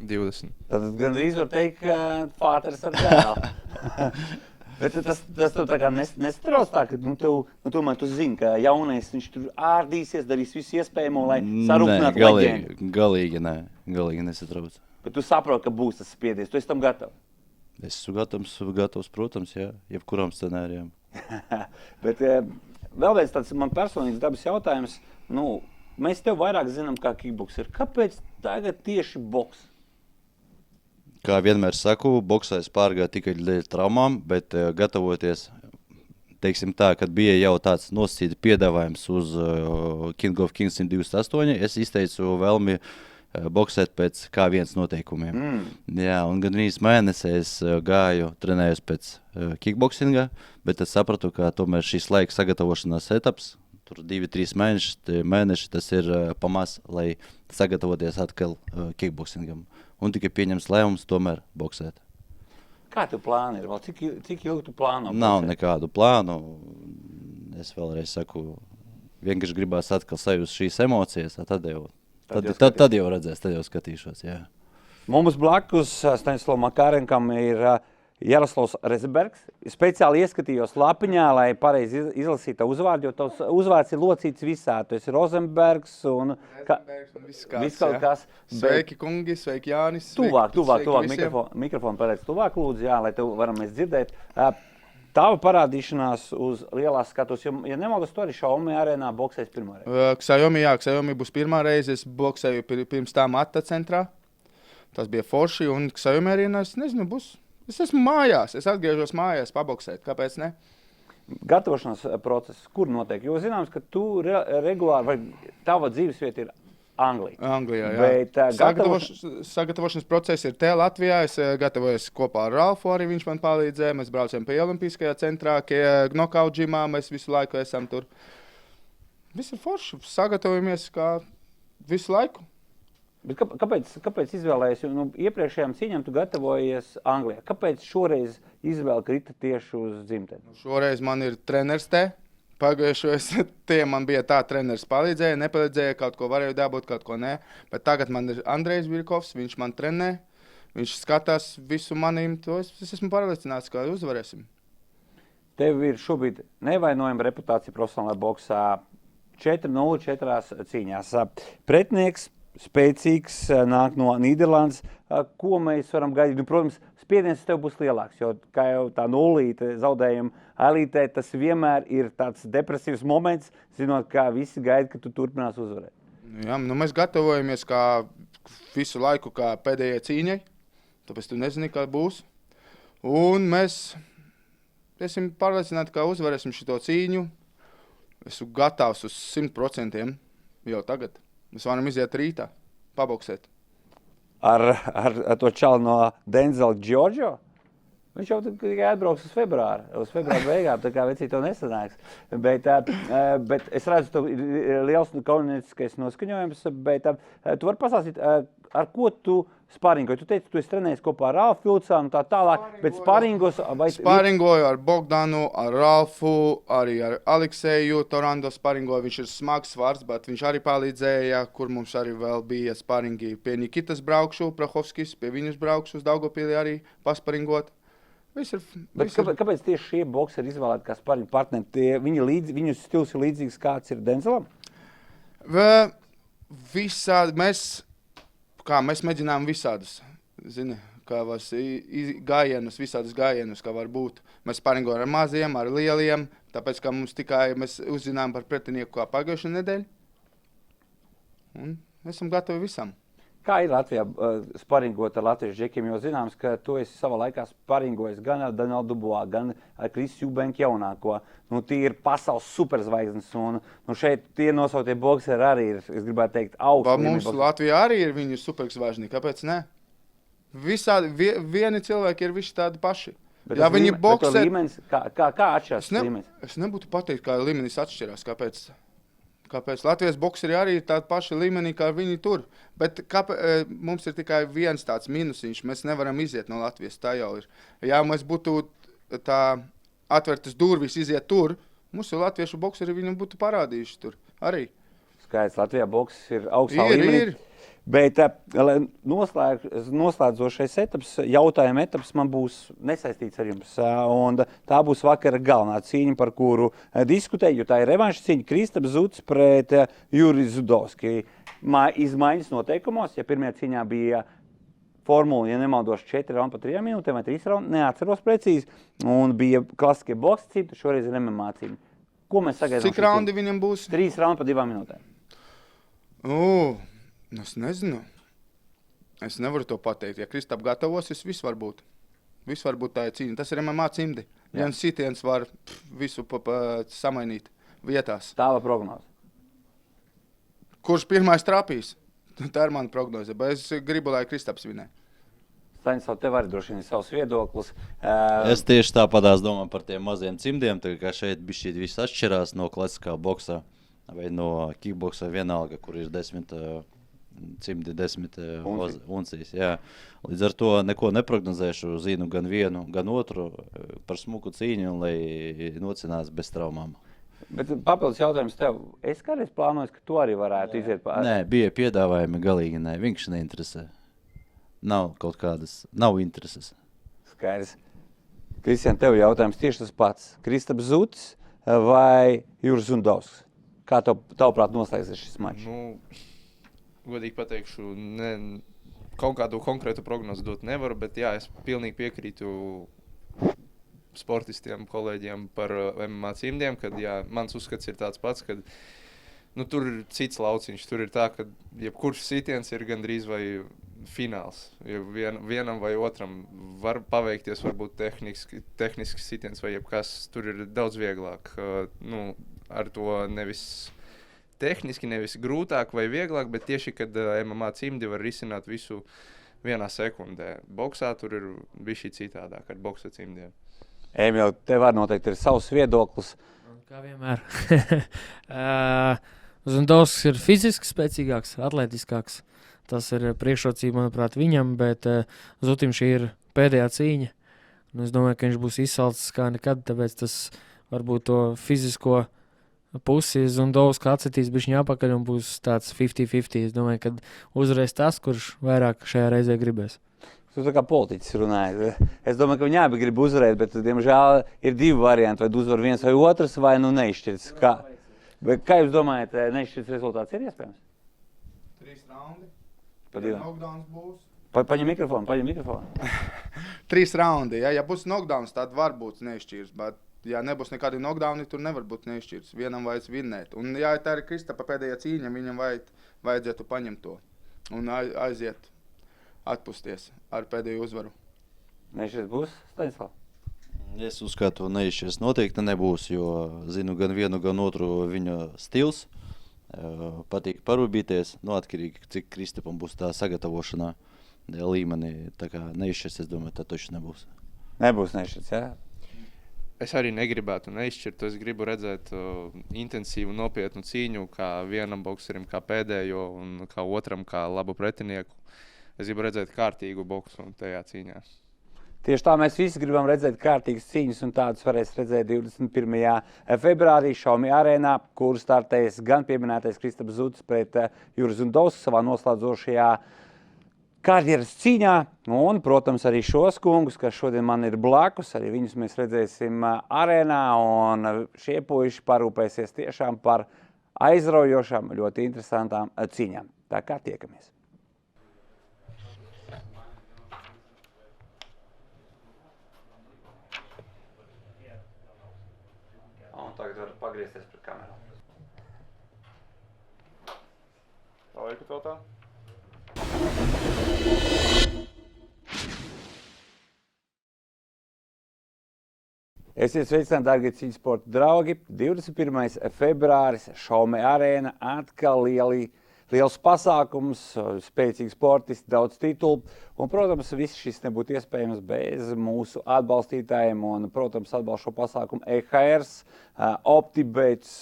S10: 20.
S1: Tad gandrīz var teikt, ka pāters ar dēlu. Bet tas tev tā kā nestrauc tā, ka tomēr tu zini, ka jaunais viņš tur ārdīsies, darīs visu iespējamo, lai sarūpinātu leģendu.
S11: Galīgi nesatrauc.
S1: Bet tu saproti, ka būs tas spiediens, tu esi tam gatavs.
S11: Es esmu gatavs, protams, jā, jebkuram scenārijam.
S1: Bet vēl viens tāds man personīgs dabas jautājums, mēs tev vairāk zinām kā kickbokseri. Kāpēc tagad tieši boks?
S11: Kā vienmēr saku, boksā es pārgāju tikai dēļ traumām, bet gatavoties, teiksim tā, kad bija jau tāds nosacīts piedāvājums uz King of Kings 128, es izteicu vēlmi boksēt pēc K1 noteikumiem. Jā, un gandrīz mēnesī es gāju, trenējos pēc kickboksinga, bet es sapratu, ka tomēr šīs laika sagatavošanās etaps, tur 2-3 mēneši, tas ir pamaz, lai sagatavoties atkal kickboksingam. Un tikai pieņems lēmums tomēr boksēt.
S1: Kā tev plāni ir? Cik ilgi tu plāno?
S11: Nav nekādu plānu. Es vēlreiz saku, vienkārši gribās atkal sajust šīs emocijas, tad jau redzēs, tad jau skatīšos, jā.
S1: Mums blakus Staņislavam Makarenkam ir Jaroslavs Rezbergs. Speciāli ieskatījos lapiņā, lai pareizi izlasītu uzvārdu, jo tavs uzvārds ir locīts visā. Tu esi Rozenbergs un viss kaut kas.
S12: Sveiki, kungi, sveiki, Jānis.
S1: Tuvāk mikrofonu pēc tuvāk, lūdzu, jā, lai tev varam mēs dzirdēt. Tava parādīšanās uz lielās skatos, jo, ja nemaldos, tu arī Xiaomi arēnā boksēs pirmā reize.
S12: Xiaomi būs pirmā reize, es boksēju pirms tā Mata centrā. Tas bija forši, un Xiaomi arēnā, es nezinu, būs. Es esmu mājās, es atgriežos mājās paboksēt, kāpēc ne?
S1: Gatavošanās process, kur notiek? Jo zināms, ka tu regulāri, vai tava dzīvesvieta ir Anglija.
S12: Anglijā, jā.
S1: Bet
S12: sagatavošanas process ir te Latvijā, es gatavojos kopā ar Ralfu, arī viņš man palīdzēja, mēs braucam pie Olimpiskajā centrā, knockout džimā, mēs visu laiku esam tur. Viss ir forši, sagatavojamies kā visu laiku.
S1: Bet kāpēc izvēlējies? Iepriekšējām cīņām tu gatavojies Anglijā. Kāpēc šoreiz izvēle krita tieši uz dzimteni?
S12: Šoreiz man ir treneris te. Pagājušais tie man bija tā, treneris palīdzēja, nepalīdzēja, kaut ko varēju dabūt, kaut ko nē. Bet tagad man ir Andrejs Virkovs, viņš man trenē, viņš skatās visu manīm. Es esmu pārliecināts, ka uzvarēsim.
S1: Tev ir šobrīd nevainojama reputācija profesionālā boksā 4-0 4 cīņās. Pretinieks spēcīgs, nāk no Nīderlandes. Ko mēs varam gaidīt? Protams, spiediens tev būs lielāks, jo kā jau tā nulīte zaudējuma elītē, tas vienmēr ir tāds depresīvs moments, zinot, kā visi gaida, ka tu turpinās uzvarēt.
S12: Jā, mēs gatavojamies kā visu laiku kā pēdējai cīņai, tāpēc tu nezini, kā būs. Un mēs esam pārliecināti, ka uzvarēsim šito cīņu. Esmu gatavs uz 100% jau tagad. Mēs varam iziet rītā, paboksēt.
S1: Ar to čalu no Denzela Giorgio? Viņš jau tikai atbrauks uz februāra beigām, tā kā vecī to nesanāks. Bet es redzu, ka ir liels kauninieciskais noskaņojums, bet tu vari pastāstīt, ar ko tu sparingoji? Tu teici, tu esi trenējis kopā ar Ralfu Filcānu un tā tālāk, bet sparingos...
S12: Sparingoju ar Bogdanu, ar Ralfu, arī ar Alekseju Torando sparingoju. Viņš ir smags svars, bet viņš arī palīdzēja, kur mums arī vēl bija sparingi. Pie Nikitas braukšu, Prahovskis, pie viņus braukšu uz Daugavpili arī pasparingot.
S1: Kāpēc tieši šie bokseri izvēlēti kā sparingu partneri? Viņu stils ir līdzīgs, kāds ir Denzelam?
S12: Visādi, mēs mēģinām visādus, zini, visādus gājienus, kā var būt. Mēs sparingojam ar maziem, ar lieliem, tāpēc, ka mums tikai mēs uzzinām par pretinieku kā pagājušā nedēļa. Un esam gatavi visam.
S1: Kā ir Latvijā sparingot ar latviešu džekiem, jo zināms, ka tu esi savā laikā sparingojis gan ar Danielu Dubois, gan ar Krisu Jubenku jaunāko. Tie ir pasaules superzvaigznes, un šeit tie nosauktie bokseri arī ir, es gribētu teikt, augstu.
S12: Mums Latvijā arī ir viņu superzvaigzni, kāpēc ne? Vieni cilvēki ir visi tādi paši.
S1: Bet viņi boksē... Kā atšķirās līmenis?
S12: Es nebūtu pateikt, kā līmenis atšķirās, kāpēc Latvijas bokseri arī ir tādi paši līmenī, kā viņi tur. Bet mums ir tikai viens tāds minusiņš, mēs nevaram iziet no Latvijas, tā jau ir. Ja mēs būtu tā atvērtas durvis iziet tur, mūsu latviešu bokseri viņam būtu parādījuši tur arī.
S1: Skaidrs, Latvijā boks ir augstā līmenī.
S12: Ir.
S1: Bet noslēdzošais etaps, jautājuma etaps man būs nesaistīts ar jums. Un tā būs vakara galvenā cīņa, par kuru diskutēju, jo tā ir revanša cīņa Kristaps Zutis pret Jurijs Zudovski. Izmaiņas noteikumos, ja pirmajā cīņā bija formula, ja nemaldos 4 raundi pa 3 minūtēm vai 3 raundi, neatceros precīzi, un bija klasiskie boks cīņa, šoreiz ir MMA cīņa. Ko mēs sagaidām?
S12: Cik raundi viņam būs?
S1: 3 raundi pa 2 minūtēm.
S12: Es nezinu. Es nevaru to pateikt. Ja Kristap gatavosies, viss var būt. Viss var būt tā cīņa. Tas ir MMA cimdi. Viens sitiens var visu samainīt vietās.
S1: Tāva prognoze.
S12: Kurš pirmais trapīs? Tā ir mana prognoze. Bet es gribu, lai Kristaps vinē.
S1: Staņslav, tev arī droši vien savs viedoklis.
S11: Es tieši tāpatās domāju par tiem maziem cimdiem, kā šeit bišķīt viss atšķirās no klasiskā boksā vai no kickboksa vienalga, kur ir 10 cimdi, 10 uncijas. Jā. Līdz ar to neko neprognozēšu, zinu gan vienu, gan otru par smuku cīņu, lai nocinās bez traumām.
S1: Bet papildus jautājums tev. Es kādreiz plānoju, ka tu arī varētu iziet pār?
S11: Nē, bija piedāvājumi galīgi, nē. Viņš neinteresē. Nav kaut kādas, nav intereses.
S1: Skaidrs. Kristian, tev jautājums tieši tas pats. Kristaps Zutis vai Jurijs Zudovskis? Kā tavuprāt noslēgsies šis mačs?
S10: Godīgi pateikšu, kaut kādu konkrētu prognozi dot nevaru, bet jā, es pilnīgi piekrītu sportistiem, kolēģiem par MMA cimdiem, kad jā, mans uzskats ir tāds pats, kad tur ir cits lauciņš, tur ir tā, ka jebkurš sitiens ir gandrīz vai fināls. Ja vienam vai otram var paveikties varbūt tehnisks sitiens vai jebkas, tur ir daudz vieglāk. Ar to nevis tehniski, nevis grūtāk vai vieglāk, bet tieši, kad MMA cimdi var risināt visu vienā sekundē. Boksā tur ir bišķi citādāk ar boksa cimdiem.
S1: Emīl, tev arī noteikti ir savs viedoklis.
S9: Kā vienmēr. Zudovskis ir fiziski spēcīgāks, atletiskāks. Tas ir priekšrocība, manuprāt, viņam, bet Zutim šī ir pēdējā cīņa. Un es domāju, ka viņš būs izsalcis kā nekad, tāpēc tas varbūt to fizisko pusi Zudovski atcitīs bišķiņ apakaļ un būs tāds 50-50. Es domāju, ka uzvarēs tas, kurš vairāk šajā reizē gribēs.
S1: Tu tā kā politiķis runāji. Es domāju, ka viņi abi grib uzvarēt, bet, diemžēl, ir 2 varianti. Vai uzvar viens vai otrs, vai neizšķirts. Kā jūs domājat, neizšķirts rezultāts ir iespējams?
S12: 3 raundi.
S1: Knockdowns būs. Paņem mikrofonu.
S12: 3 raundi. Ja būs knockdowns, tad var būt neizšķirts. Bet, ja nebūs nekādi knockdowni, tur nevar būt neizšķirts. Vienam vajadz vinnēt. Un, ja tā ir Kristapa pēdējā cīņa, viņam vajadzētu paņemt to. Un aiziet, atpusties ar pēdējo uzvaru.
S1: Neizšķirts būs, Staņslav?
S11: Es uzskatu, neizšķirts noteikti nebūs, jo zinu gan vienu, gan otru viņa stils. Patīk parūpīties, atkarīgi, cik Kristapam būs tā sagatavošanā līmenī. Tā kā neizšķirts, es domāju, tā taču nebūs.
S1: Nebūs nešķirts, jā?
S10: Es arī negribētu neizšķirt. Es gribu redzēt intensīvu, nopietnu cīņu, kā vienam bokserim, kā pēdējo, un kā otram, kā labu pretinieku. Es gribu redzēt kārtīgu boksu tajā cīņā.
S1: Tieši tā mēs visi gribam redzēt kārtīgas cīņas, un tādas varēs redzēt 21. februārī Xiaomi arēnā, kur startēs gan pieminētais Kristaps Zuds pret Juris Zundovs savā noslēdzošajā karjeras cīņā, un, protams, arī šos kungus, kas šodien man ir blakus, arī viņus mēs redzēsim arēnā, un šie puiši parūpēsies tiešām par aizraujošām, ļoti interesantām cīņām. Tā kā tiekamies. Un tagad var pagriezties pret kamerām.
S7: Tā liekat vēl tā?
S1: Esiet sveicināti, dārgie cīņas sporta draugi. 21. februāris, Xiaomi arēna, atkal liels pasākums, spēcīgi sportisti, daudz titulu. Un, protams, viss šis nebūtu iespējams bez mūsu atbalstītājiem. Un, protams, atbalsta šo pasākumu EHRs, OptiBets,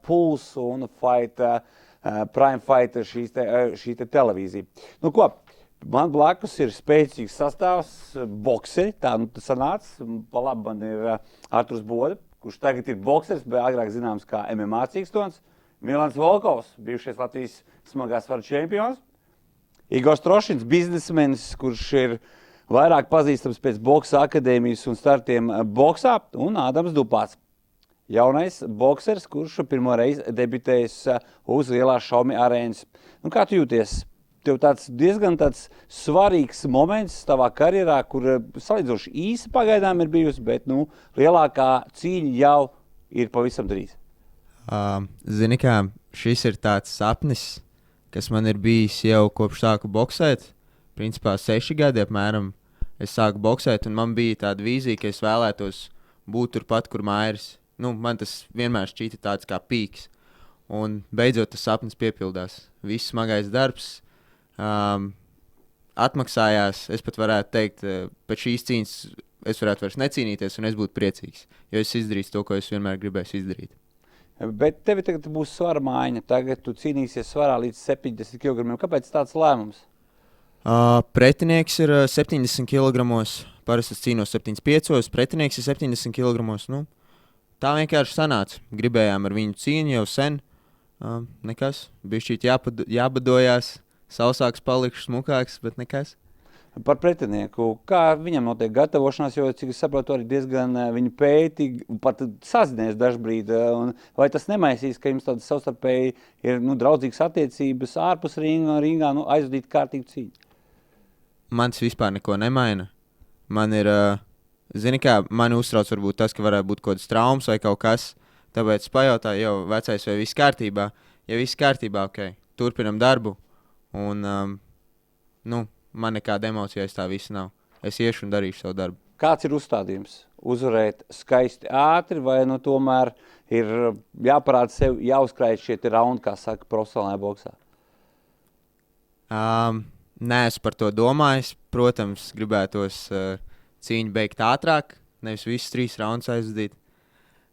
S1: Pulse un Prime Fighter šī televīzija. Nu ko? Man blakus ir spēcīgs sastāvs, bokseri, tā sanāca. Pa labi man ir Arturs Boda, kurš tagad ir bokseris, bet agrāk zināms kā MMA cīkstons. Milans Volkovs, bijušais Latvijas smagā svara čempions. Igors Trošins, biznesmenis, kurš ir vairāk pazīstams pēc boksa akadēmijas un startiem boksā. Un Ādams Dupāts, jaunais boksers, kurš pirmo reizi debitējis uz lielās Xiaomi arēnas. Nu, kā tu jūties? Tev diezgan svarīgs moments tavā karjerā, kur salīdzoši īsi pagaidām ir bijusi, bet lielākā cīņa jau ir pavisam drīz.
S13: Zini kā, šis ir tāds sapnis, kas man ir bijis jau kopš sāku boksēt. Principā 6 gadi apmēram es sāku boksēt, un man bija tāda vīzija, ka es vēlētos būt turpat, kur Mairis. Man tas vienmēr šķīta tāds kā pīks. Un beidzot tas sapnis piepildās. Viss smagais darbs atmaksājās. Es pat varētu teikt, pēc šīs cīņas es varētu vairs necīnīties, un es būtu priecīgs, jo es izdarīju to, ko es vienmēr gribēju izdarīt.
S1: Bet tev tagad būs svara maiņa. Tagad tu cīnīsies svarā līdz 70 kg. Kāpēc tāds lēmums?
S13: Pretinieks ir 70 kg. Parasti es cīnos 75, pretinieks ir 70 kg. Tā vienkārši sanāca. Gribējām ar viņu cīņu jau sen. Nekas. Bišķīt jābadojās. Sausāks palikšu, smukāks, bet nekas.
S1: Par pretinieku. Kā viņam notiek gatavošanās, jo, cik es saprotu, arī diezgan viņu pēti, pat sazinies dažbrīd. Vai tas nemaisīs, ka jums tādas savstarpēji ir draudzīgas attiecības ārpus ringā aizvadīt kārtīgu cīņu?
S13: Man tas vispār neko nemaina. Man ir, zini kā, mani uztrauc varbūt tas, ka varētu būt kaut kāds traumas vai kaut kas. Tāpēc pajautāju, jau vecais, vai viss kārtībā? Ja viss kārtībā, ok, turpinam darbu. Un, man nekāda emocija aiz tā visa nav. Es iešu un darīšu savu darbu.
S1: Kāds ir uzstādījums? Uzvarēt skaisti ātri vai tomēr ir jāparāda sev, jāuzkrāj šie raundi, kā saka profesionālajā boksā?
S13: Nē, es par to domājis. Protams, gribētos cīņu beigt ātrāk, nevis visus 3 raundus aizvadīt.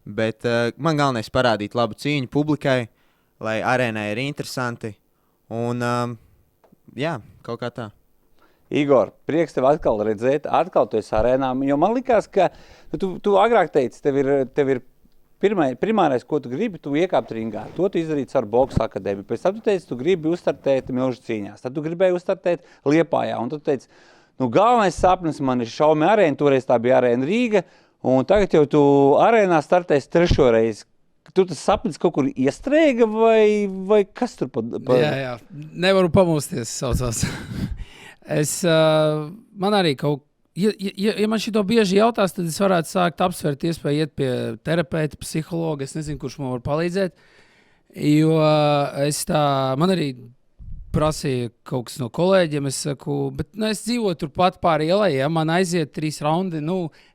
S13: Bet man galvenais parādīt labu cīņu publikai, lai arēnai ir interesanti. Un, jā, kaut kā tā.
S1: Igor, prieks tev atkal redzēt, atkal tu esi arēnā, jo man likās, ka tu agrāk teici, tev ir primārais, ko tu gribi, tu iekāpt ringā. To tu izdarīji ar boksa akadēmiju. Pēc tam tu teici, tu gribi uzstartēt milžu cīņās. Tad tu gribēji uzstartēt Liepājā. Un tu teici, galvenais sapnis man ir Xiaomi arēna, toreiz tā bija arēna Rīga, un tagad jau tu arēnā startēsi 3. reizi. Tu tas sapnis kaut kur iestrēga vai kas tur
S14: Jā, nevaru pamosties, saucās. Man arī ja man šito bieži jautās, tad es varētu sākt apsvērt iespēju iet pie terapeita, psihologa, es nezinu, kurš man var palīdzēt, jo man arī prasīja kaut kas no kolēģiem, es saku, bet es dzīvoju turpat pāri ielai, ja man aiziet 3 raundi,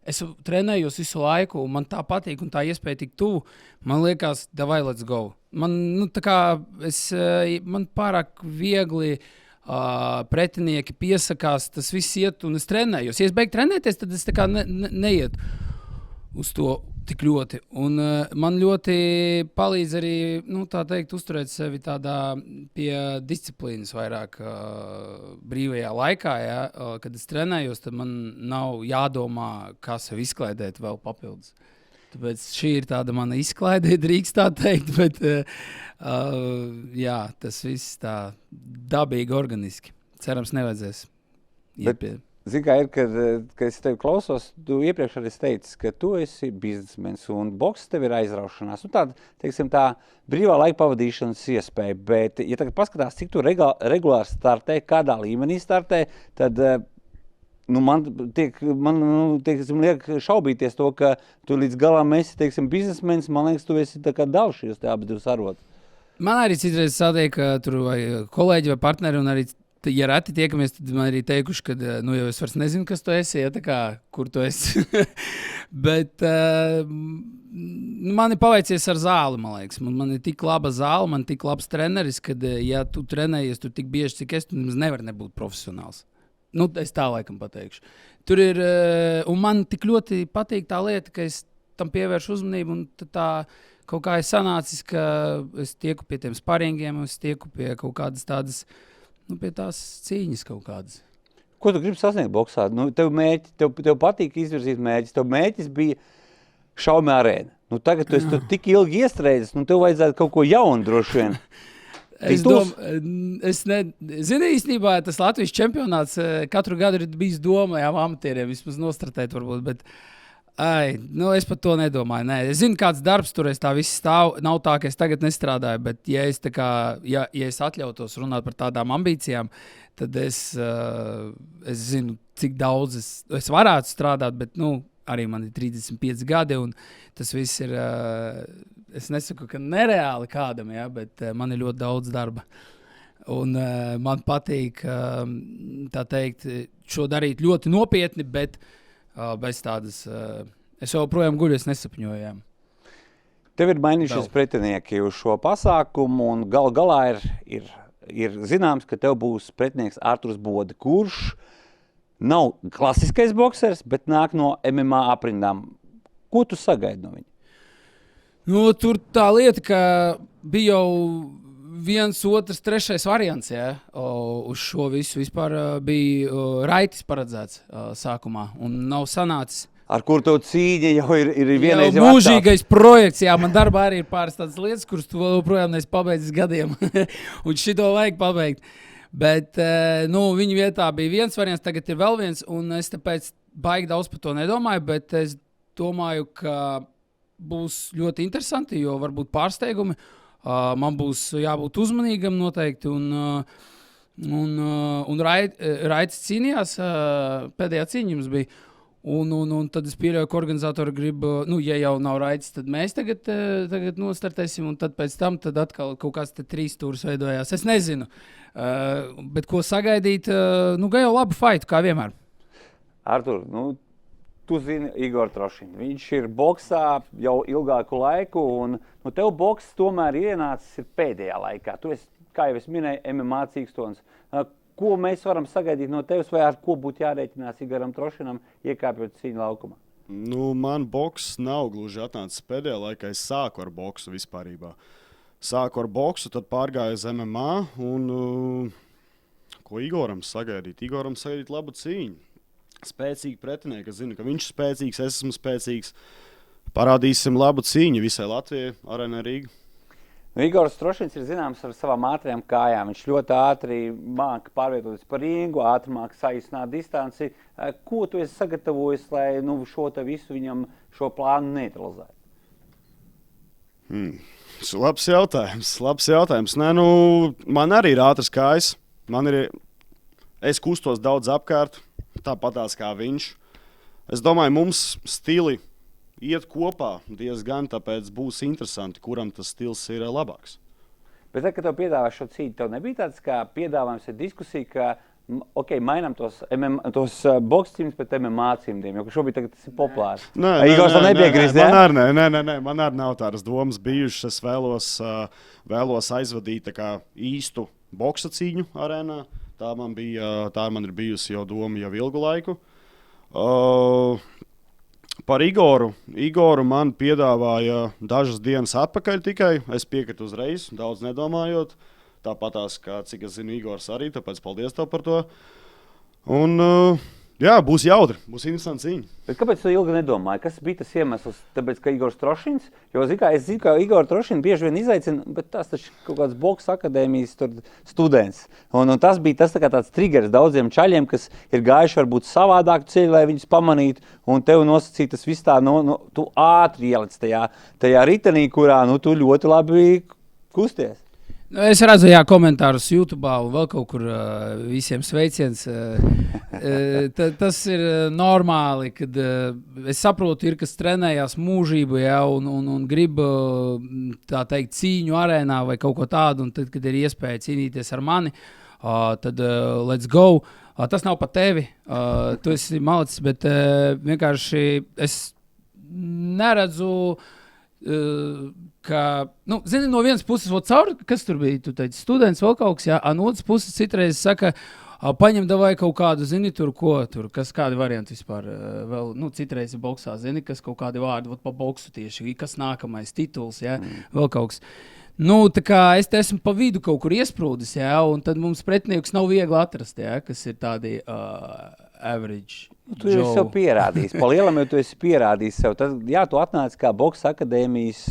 S14: es trenējos visu laiku, un man tā patīk, un tā iespēja tik tuvu, man liekas, davai, let's go. Man pārāk viegli pretinieki piesakās, tas viss iet un es trenējos. Ja es beigtu trenēties, tad es tā kā neietu uz to tik ļoti. Un man ļoti palīdz arī, tā teikt, uzturēt sevi tādā pie disciplīnas vairāk brīvajā laikā, ja? Kad es trenējos, tad man nav jādomā, kā sev izklaidēt vēl papildus. Tāpēc šī ir tāda mana izklaide, drīkst tā teikt, bet jā, tas viss tā dabīgi, organiski. Cerams, nevajadzēs iet pie.
S1: Zini, kā ir, kad es tevi klausos, tu iepriekš arī teici, ka tu esi biznesmenis un boks tev ir aizraušanās. Tāda, teiksim, tā brīvā laika pavadīšanas iespēja, bet, ja tagad paskatās, cik tu regulāri startē, kādā līmenī startē, tad man liek šaubīties to, ka tu līdz galam esi, teiksim, biznesmenis, man liekas, tu esi tā kā dalš šīs te abas divas arotas.
S14: Man arī citreiz sādēja, ka tur vai kolēģi vai partneri un arī ja reti tiekamies, tad man arī teikuši, ka jau es vairs nezinu, kas tu esi, ja tā kā, kur tu esi. Bet man ir paveicies ar zāli, man liekas. Man ir tik laba zāle, man ir tik labs treneris, ka, ja tu trenējies tur tik bieži, cik es, tu nevar nebūt profesionāls. Es tā laikam pateikšu. Tur ir, un man tik ļoti patīk tā lieta, ka es tam pievēršu uzmanību, un tā kaut kā ir sanācis, ka es tieku pie tiem sparingiem, es tieku pie kaut kādas tādas, pie tās cīņas kaut kādas.
S1: Ko tu gribi sasniegt boksā? Tev patīk izvirzīt mērķis. Tev mērķis bija Šaumē arēna. Tagad tu esi tur tik ilgi iestrēdzis, tev vajadzētu kaut ko jaunu droši vien.
S14: Zini, īstenībā tas Latvijas čempionāts katru gadu ir bijis domājām amatieriem vismaz nostratēt varbūt, bet es par to nedomāju. Nē. Es zinu, kāds darbs tur es tā viss stāv. Nav tā, ka es tagad nestrādāju, bet ja es atļautos runāt par tādām ambīcijām, tad es zinu, cik daudz es varētu strādāt, bet arī man ir 35 gadi, un tas viss ir, es nesaku, ka nereāli kādam, ja, bet man ir ļoti daudz darba. Un man patīk, tā teikt, šo darīt ļoti nopietni, bet bez tādas, es joprojām guļu, es nesapņoju.
S1: Tev ir mainījušies pretinieki uz šo pasākumu, un galā ir zināms, ka tev būs pretinieks Arturs Bode, kurš nav klasiskais boksers, bet nāk no MMA aprindām. Ko tu sagaidi no viņa?
S14: Tur tā lieta, ka bija jau 1, 2, 3 variants, ja, uz šo visu vispār bija Raitis paredzēts sākumā, un nav sanācis.
S1: Ar kur tev cīņa jau ir vienreiz
S14: jau mūžīgais projekts, jā, man darbā arī ir pāris tādas lietas, kuras tu joprojām neesi pabeidzis gadiem, un šito vajag pabeigt. Bet, viņa vietā bija viens variants, tagad ir vēl viens, un es tāpēc baigi daudz par to nedomāju, bet es domāju, ka būs ļoti interesanti, jo varbūt pārsteigumi. Man būs jābūt uzmanīgam noteikti, un Raitis cīnījās, pēdējā cīņa jums bija, un tad es pieļauju, ka organizatori grib, ja jau nav Raitis, tad mēs tagad nostartēsim, un tad pēc tam tad atkal kaut kāds 3 stūris veidojās. Es nezinu, bet ko sagaidīt, gan jau labu faitu, kā vienmēr.
S1: Artur, tu zini Igor Trošinu. Viņš ir boksā jau ilgāku laiku, un tev boks tomēr ienācis pēdējā laikā. Tu esi, kā jau es minēju, MMA cīkstons. Ko mēs varam sagaidīt no tevis, vai ar ko būtu jārēķinās Igoram Trošinam, iekāpjot cīņu laukumā?
S15: Man boks nav gluži atnācis pēdējā laikā. Es sāku ar boksu vispārībā. Sāku ar boksu, tad pārgāju uz MMA, un ko Igoram sagaidīt? Igoram sagaidīt labu cīņu. Spēcīgi pretinieki, es zinu, ka viņš ir spēcīgs, es esmu spēcīgs. Parādīsim labu cīņu visai Latvijai, Arēnai Rīga.
S1: Igors Trošins ir zināms ar savām ātrajām kājām. Viņš ļoti ātri māca pārvietoties pa ringu, ātri māca saīsināt distanci. Ko tu esi sagatavojis, lai šo te visu viņam šo plānu neutralizētu?
S15: Labs jautājums. Nē, man arī ir ātras kājas. Es kustos daudz apkārt. Tāpatās kā viņš. Es domāju, mums stili iet kopā diezgan, tāpēc būs interesanti, kuram tas stils ir labāks.
S1: Bet tad, kad tev piedāvā šo cīņu, tev nebija tāds kā piedāvājums ir diskusija, ka mainām tos boks cīņas pret MMA cīņiem, jo šobrīd tas ir populārs. Igors tam nepiekrist,
S15: Nē, man arī nav tādas domas bijušas. Es vēlos aizvadīt tā kā īstu boksa cīņu arēnā. Tā man ir bijusi jau doma jau ilgu laiku. Par Igoru. Igoru man piedāvāja dažas dienas atpakaļ tikai. Es piekritu uzreiz, daudz nedomājot. Tāpatās, kā cik es zinu, Igors arī, tāpēc paldies tev par to. Un jā, būs jautri, būs interesanti cīņa.
S1: Bet kāpēc tu ilgi nedomāji? Kas bija tas iemesls? Tāpēc, ka Igors Trošins, jo es zinu, ka Igor Trošins bieži vien izaicina, bet tas taču kaut kāds Boksa akadēmijas students. Un tas bija tas tāds triggers daudziem čaļiem, kas ir gājuši varbūt savādāk ceļu, lai viņus pamanītu, un tev nosacīja tas viss tā, tu ātri ielic tajā ritenī, kurā tu ļoti labi kusties.
S14: Es redzu, komentārus YouTube un vēl kaut kur visiem sveiciens. Tas ir normāli, kad es saprotu, ir kas trenējās mūžību un grib tā teikt cīņu arēnā vai kaut ko tādu, un tad, kad ir iespēja cīnīties ar mani, tad let's go. Tas nav pa tevi, tu esi malicis, bet vienkārši es neredzu, ka, zini, no vienas puses, kas tur bija, tu teici, students vēl kaut kas, no otras puses citreiz saka, paņem davai kaut kādu, zini, kas kādi varianti vispār, vēl, citreiz ir boksā, zini, kas kaut kādi vārdi, pa boksu tieši, kas nākamais tituls, vēl kaut kas. Tā kā es te esmu pa vidu kaut kur iesprūdis, un tad mums pretinieks nav viegli atrast, kas ir tādi average.
S1: Tu esi sev pierādījis. Pa lielam jau tu esi pierādījis sev. Tad, tu atnāci kā Boksa akadēmijas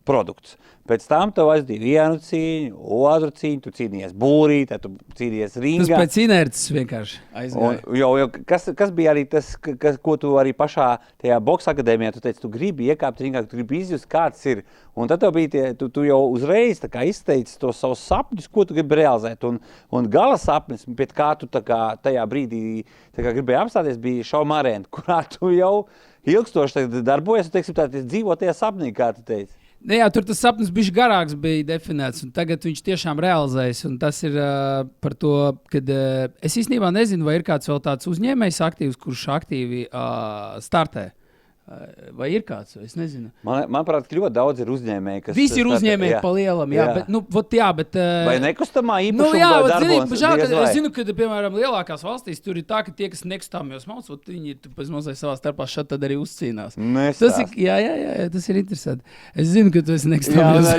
S1: produkts. Pēc tam tev aizdīja vienu cīņu, otru cīņu, tu cīnījies būrī, tad tu cīnījies ringā.
S14: Tas pēc inerces vienkārši aizgāja.
S1: Kas bija arī tas, ko tu arī pašā tajā Boksa akadēmijā, tu teici, tu gribi iekāpt ringā, tu gribi izjust, kāds ir. Un tad tev bija tu jau uzreiz izteici tos savus sapņus, ko tu gribi realizēt. Un gala sapnis, pēc kā tu tajā brīdī gribēji apstāties, bija Šauma arēna, kurā tu jau ilgstoši darbojies, un dzīvo tajā sapnī, kā tu teici.
S14: Tur tas sapnis bija garāks, bija definēts, un tagad viņš tiešām realizējas. Tas ir par to, ka es īstenībā nezinu, vai ir kāds vēl tāds uzņēmējs aktīvs, kurš aktīvi startē. Vai ir kāds? Es nezinu.
S1: Manuprāt, ļoti daudz ir uzņēmēji, kas...
S14: Visi ir uzņēmēji pa lielam, bet...
S1: Vai nekustamā īpašuma vai darbos?
S14: Es zinu, ka, piemēram, lielākās valstīs tur ir tā, ka tie, kas nekustāmos mauc, viņi ir pēc mazliet savā starpā šad tad arī uzcīnās. Tas ir interesanti. Es zinu, ka tu esi nekustāmos.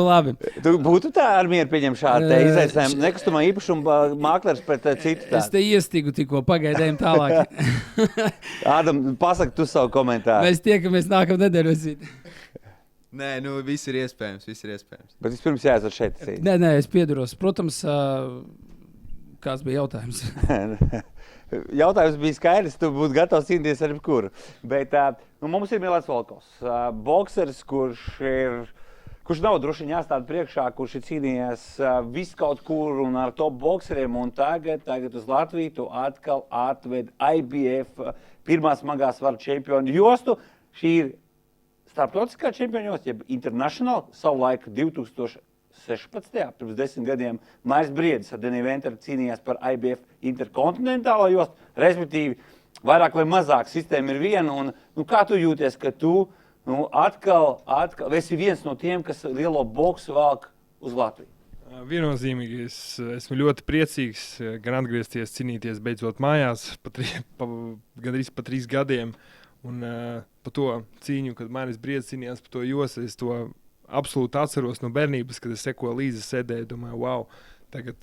S14: Labi.
S1: Tu būtu tā ar mieru pieņem šādu te izaicinājumu nekustamā īpašuma māklers pret citu tādu?
S14: Es te iestigu tikko pagaidējam tālāk.
S1: Ādam, pasaka tu savu komentāru.
S14: Mēs tiekamies nākamā nedēļa.
S13: Nē, viss ir iespējams,
S1: Bet vispirms jāizdara šeit.
S14: Nē, es pieduros. Protams, kāds bija jautājums?
S1: Jautājums bija skaidrs, tu būtu gatavs cīnīties ar jebkuru. Bet mums ir Milāns Volkovs, bokseris, kurš nav droši vien jāstāda priekšā, kurš ir cīnījies visu kaut kur un ar top bokseriem, un tagad uz Latviju tu atkal atved IBF pirmā smagā svara čempionu jostu. Šī ir starptautiskā čempionu josta, jeb international, savulaik 2016. Pirms 10 gadiem Mairs Briedis ar Deniju Venteru cīnījās par IBF interkontinentālo jostu, respektīvi vairāk vai mazāk sistēma ir viena, un kā tu jūties, ka tu atkal esi viens no tiem, kas lielo boksu velk uz Latviju?
S16: Viennozīmīgi esmu ļoti priecīgs gan atgriezties cīnīties beidzot mājās, gandrīz pa 3 gadiem. Un pa to cīņu, kad Mairis Briedis cīnījās par to jostu, es to absolūti atceros no bērnības, kad es sekoju līdzi, sēdēju, domāju, wow, tagad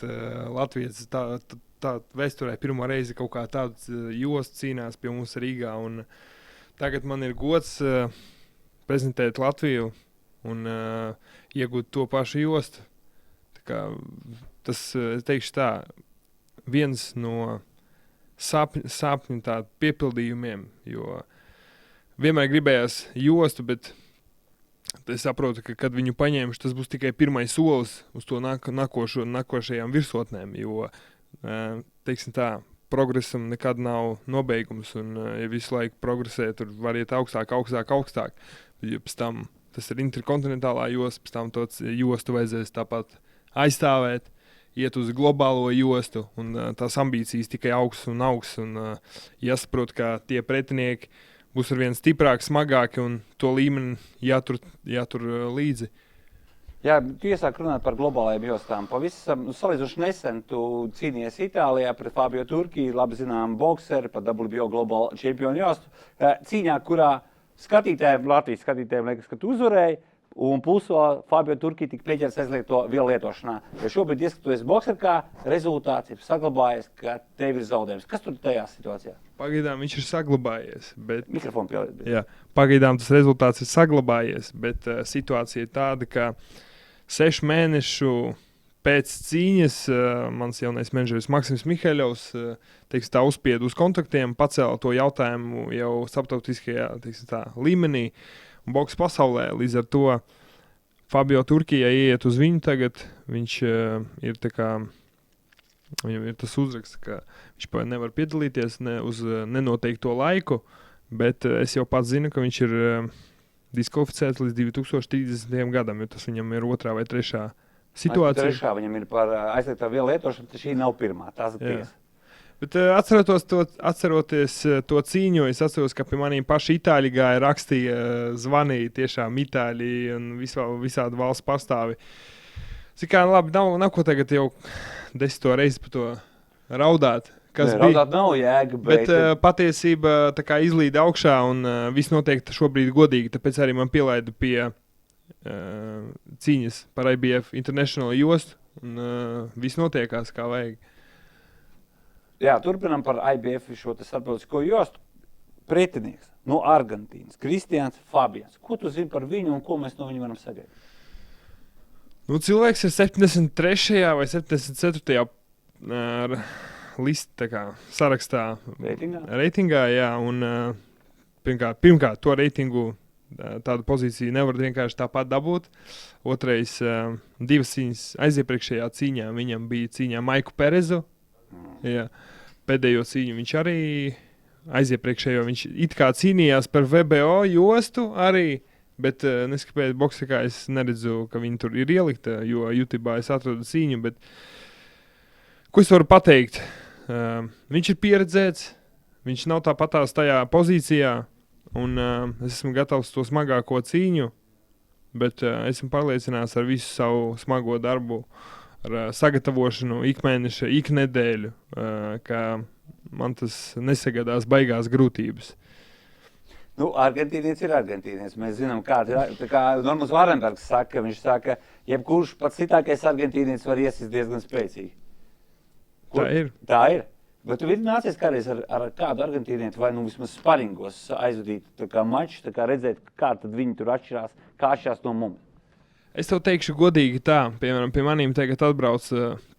S16: Latvijas tā vēsturē pirmo reizi kaut kā tādu jostu cīnās pie mums Rīgā. Un tagad man ir gods prezentēt Latviju un iegūt to pašu jostu. Tas, es teikšu tā, viens no sapņu tādu piepildījumiem, jo vienmēr gribējās jostu, bet es saprotu, ka, kad viņu paņēmuši, tas būs tikai pirmais solis uz to nākošajām virsotnēm, jo, teiksim tā, progresam nekad nav nobeigums, un ja visu laiku progresē, tur var iet augstāk. Ja pēc tam tas ir interkontinentālā josta, pēc tam to jostu vajadzēs tāpat aizstāvēt, iet uz globālo jostu, un tās ambīcijas tikai augs, un jāsaprot, ka tie pretinieki būs arvien stiprāki, smagāki, un to līmeni jātur līdzi.
S1: Jā, tu iesāk runāt par globālajām jostām. Pavisam salīdzoši nesen tu cīnījies Itālijā pret Fabio Turki, labi zinām bokseri, par WBO globālu čempionu jostu. Cīņā, kurā Latvijas skatītājiem liekas, ka tu uzvarēji, un pulso Fabio Turki tika pieķers aizliegto vielu lietošanā. Jo šobrīd ieskatoties bokseri, kā rezultāts ir saglabājies, ka tev ir zaudējums. Kas tur tajā situācijā?
S16: Pagaidām viņš ir saglabājies.
S1: Mikrofonu pieliet.
S16: Jā, pagaidām tas rezultāts ir saglabājies, bet situācija ir tāda, ka 6 mēnešu pēc cīņas mans jaunais menedžeris Maksims Mihēļovs tā uzspieda uz kontaktiem, pacēla to jautājumu jau starptautiskajā līmenī un boks pasaulē. Līdz ar to Fabio Turkijā ieiet uz viņu tagad, viņš ir tā kā, viņam ir tas uzraksts, ka viņš nevar piedalīties uz nenoteikto laiku, bet es jau pats zinu, ka viņš ir diskvalificēts līdz 2030. gadam, jo tas viņam ir 2. vai 3. situācija.
S1: 3. viņam ir par aizliegtā vielu lietošanu, šī nav 1. tās ir 5.
S16: Bet atceroties to cīņu, es atceros, ka pie maniem paši itāļi gāja, rakstīja, zvanīja tiešām itāļi un visādi valsts pārstāvi. Cik kā labi, nav ko tagad jau 10. reizi par to raudāt.
S1: Raudāt nav jēga,
S16: bet patiesība tā kā izlīd augšā un viss notiek šobrīd godīgi, tāpēc arī man pielaida pie cīņas par IBF International jostu un viss notiekās kā vajag.
S1: Jā, turpinām par IBF šo starptautisko jostu. Pretinieks no Argentīnas, Kristians Fabians. Ko tu zini par viņu un ko mēs no viņa varam sagaidīt?
S16: Nu, cilvēks ir 73. vai 74. sarakstā reitingā, jā, un pirmkārt to reitingu tādu pozīciju nevar vienkārši tāpat dabūt. Otrais, 2 cīņas aiziepriekšējā cīņā viņam bija cīņā Maiku Perezu. Jā. Pēdējo cīņu viņš arī aiziepriekšējo, viņš it kā cīnījās par VBO jostu arī, bet neskapēc boksikā es neredzu, ka viņi tur ir ielikta, jo YouTube'ā es atradu cīņu, bet ko es varu pateikt? Viņš ir pieredzēts, viņš nav tāpatās tajā pozīcijā, un es esmu gatavs to smagāko cīņu, bet esmu pārliecināts ar visu savu smago darbu, ar sagatavošanu ik mēneša, ik nedēļu, ka man tas nesagādās baigās grūtības.
S1: Nu, Argentīnietis ir Argentīnietis. Mēs zinām, kā Normans Varenbergs saka, viņš saka, jebkurš pats citākais Argentīnietis var iesist diezgan spēcīgi. Tā ir. Bet tu ir nācies kādreiz ar kādu argentīnieti vai vismaz sparingos aizvadīt maču, redzēt, kā tad viņi tur atšķirās, kā atšķirās no mums?
S16: Es tev teikšu godīgi tā, piemēram, pie maniem tagad atbrauc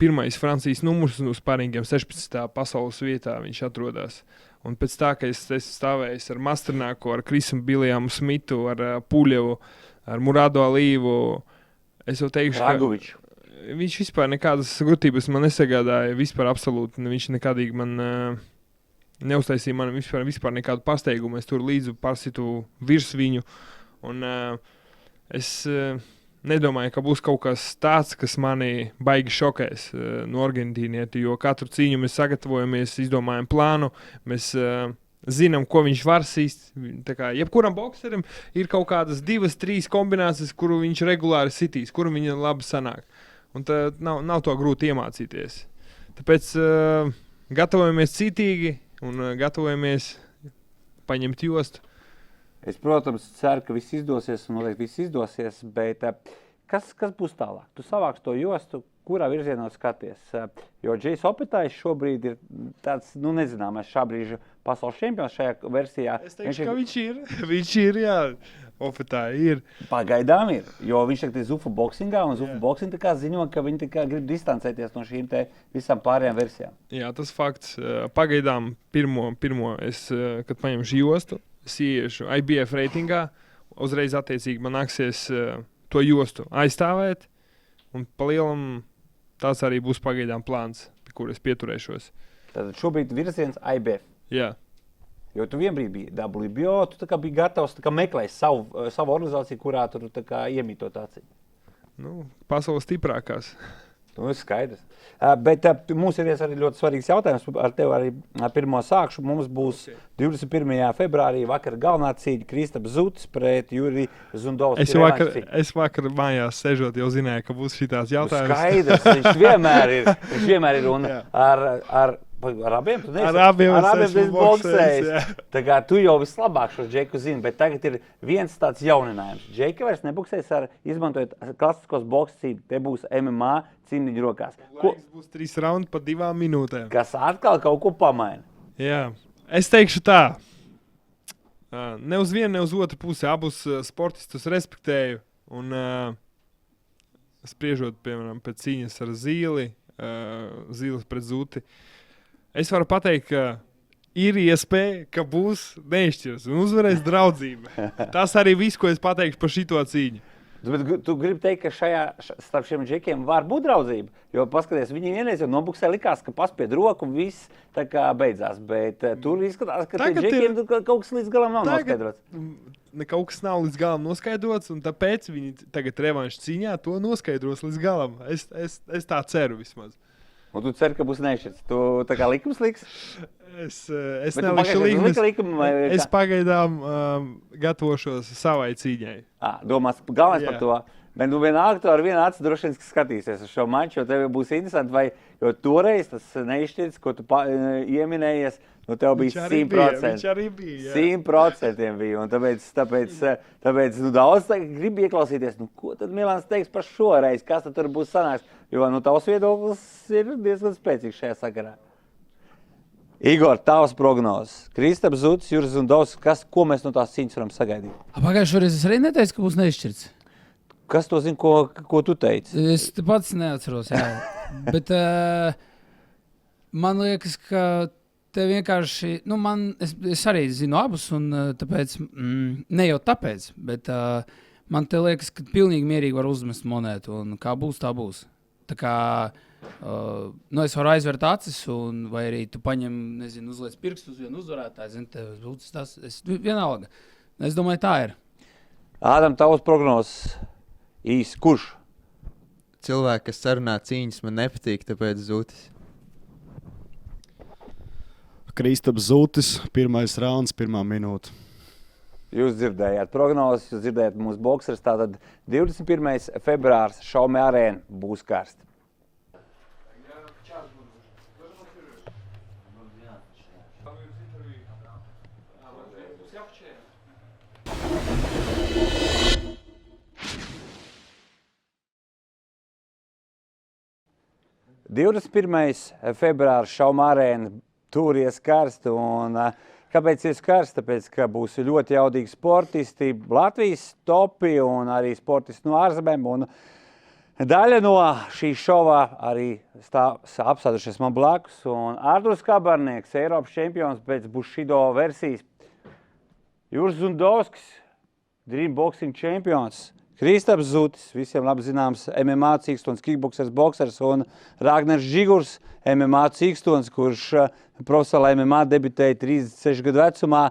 S16: pirmais Francijas numurs uz sparingiem 16. pasaules vietā viņš atrodas. Un pēc tā, ka es stāvējis ar Masternaku, ar Krisu Bilijamu Smitu, ar Puļevu, ar Murado Alīvu, es jau teikšu,
S1: Ragoviču.
S16: Viņš vispār nekādas grūtības man nesagādāja, vispār absolūti. Viņš nekādīgi man neuztaisīja man vispār nekādu pārsteigumu. Es tur līdzi pārsitu virs viņu. Un es nedomāju, ka būs kaut kas tāds, kas mani baigi šokēs no argentīnieti, jo katru cīņu mēs sagatavojamies, izdomājam plānu, mēs zinām, ko viņš var sist. Tā kā jebkuram bokserim ir kaut kādas 2-3 kombinācijas, kuru viņš regulāri sitīs, kuru viņa labi sanāk. Un tad nav to grūti iemācīties. Tāpēc gatavojamies citīgi un gatavojamies paņemt jostu.
S1: Es, protams, ceru, ka viss izdosies un noteikti viss izdosies, bet kas būs tālāk? Tu savāks to jostu, kurā virzienā skaties? Jo Džejs Opetājs šobrīd ir tāds, nezināmais šā brīža pasaules čempions šajā versijā.
S16: Es teikšu, ka viņš ir. Viņš ir, jā. Opetājs ir.
S1: Pagaidām ir, jo viņš tagad ir Zufu boksingā, un Zufu boksing ziņo, ka viņi grib distancēties no šīm te visām pārējām versijām.
S16: Jā, tas fakts. Pagaidām pirmo es, kad paņemšu jostu, es ieiešu IBF reitingā, uzreiz attiecīgi man nāksies to jostu aizstāvēt, un pa lielam tās arī būs pagaidām plāns, pie kur es pieturēšos.
S1: Tātad šobrīd virziens IBF.
S16: Jā.
S1: Jo tu vienbrīd biji WBO, tu biji gatavs meklēt savu organizāciju, kurā tur iemītot acī.
S16: Pasaules stiprākās.
S1: Nu, skaidrs. Bet mums ir arī ļoti svarīgs jautājums ar tevi arī pirmo sākšu. Mums būs 21. februārī vakar galvenā cīņa Kristaps Zutis pret Juriju Zundovski.
S16: Es vakar mājās sežot jau zināju, ka būs šitās jautājums.
S1: Skaidrs, viņš vienmēr ir un ar abiem tu neesi. Ar abiem tu boksējis. Tā kā tu jau vislabāk šo Džeku zini, bet tagad ir viens tāds jauninājums. Džeki vairs neboksēs izmantojot klasiskos boksu cīņu. Te būs MMA cīniņu rokās.
S16: Laiks būs 3 raundi pa 2 minūtēm.
S1: Kas atkal kaut ko pamaina.
S16: Jā, es teikšu tā. Ne uz vienu, ne uz otru pusi. Abus sportistus respektēju. Un spriežot, piemēram, pēc cīņas ar Zīli, Zīles pret Zuti, es varu pateikt, ka ir iespēja, ka būs neizšķirs un uzvarēs draudzība. Tas arī viss, ko es pateikšu par šito cīņu.
S1: Bet tu gribi teikt, ka starp šiem džekiem var būt draudzība, jo paskaties, viņi vienreiz jau nobuksē, likās, ka paspied roku un viss tā kā beidzās, bet tur izskatās, ka tie džekiem kaut kas līdz galam nav noskaidrots.
S16: Kaut kas nav līdz galam noskaidrots, un tāpēc viņi tagad revanšu cīņā to noskaidros līdz galam. Es tā ceru vismaz.
S1: Un tu ceri, ka būs nešķirts. Tu tā kā likums liks?
S16: Es nelikšu likumu. Es pagaidām gatavošos savai cīņai.
S1: Domās galvenais par to. Bet vienalga tu ar vienu acu droši vien skatīsies uz šo maču, jo tev būs interesanti, jo toreiz tas neizšķirts, ko tu ieminējies, tev bija 100%.
S16: Viņš arī bija.
S1: 100% bija. Un tāpēc daudz grib ieklausīties, ko tad Milāns teiks par šo reizi, kas tad tur būs sanāks, jo tavs viedoklis ir diezgan spēcīgs šajā sakarā. Igor, tavs prognozes. Kristaps Zutis, Juris Zundovskis, ko mēs no tās cīņas varam sagaidīt?
S14: Pagājušajā reizē es arī neteicu, ka būs neizšķirts.
S1: Kas to zina, ko tu teici?
S14: Es pats neatceros, jā. Bet man liekas, ka te vienkārši, es arī zinu abus, un tāpēc, ne jau tāpēc, bet man te liekas, ka pilnīgi mierīgi var uzmest monētu, un kā būs, tā būs. Tā kā, es varu aizvērt acis, vai arī tu paņem, uzliec pirkstu uz vienu uzvarētāju, tev būs tas, vienalga. Es domāju, tā ir.
S1: Ādam, tavs prognozes. Īsi, kurš?
S13: Cilvēki, kas sarunā cīņas, man nepatīk, tāpēc Zutis.
S15: Kristaps Zutis, 1. rauns, 1. minūte.
S1: Jūs dzirdējāt prognozes, jūs dzirdējāt mūsu boksers, tātad 21. februārs Šaumē arēna būs karsta. Februārs Šaumē arēna tur ies karsta. Kāpēc ies karsta? Tāpēc, ka būs ļoti jaudīgi sportisti, Latvijas topi un arī sportisti no ārzemēm. Un daļa no šī šova arī apsēdušies man blakus. Arturs Kabarnieks, Eiropas čempions pēc Bushido versijas. Juris Zundovskis, Dream Boxing čempions. Kristaps Zutis, visiem labi zināms MMA cīkstons, kickboksers, boksers un Ragnars Žigurs, MMA cīkstons, kurš profesionālā MMA debitēja 36 gadu vecumā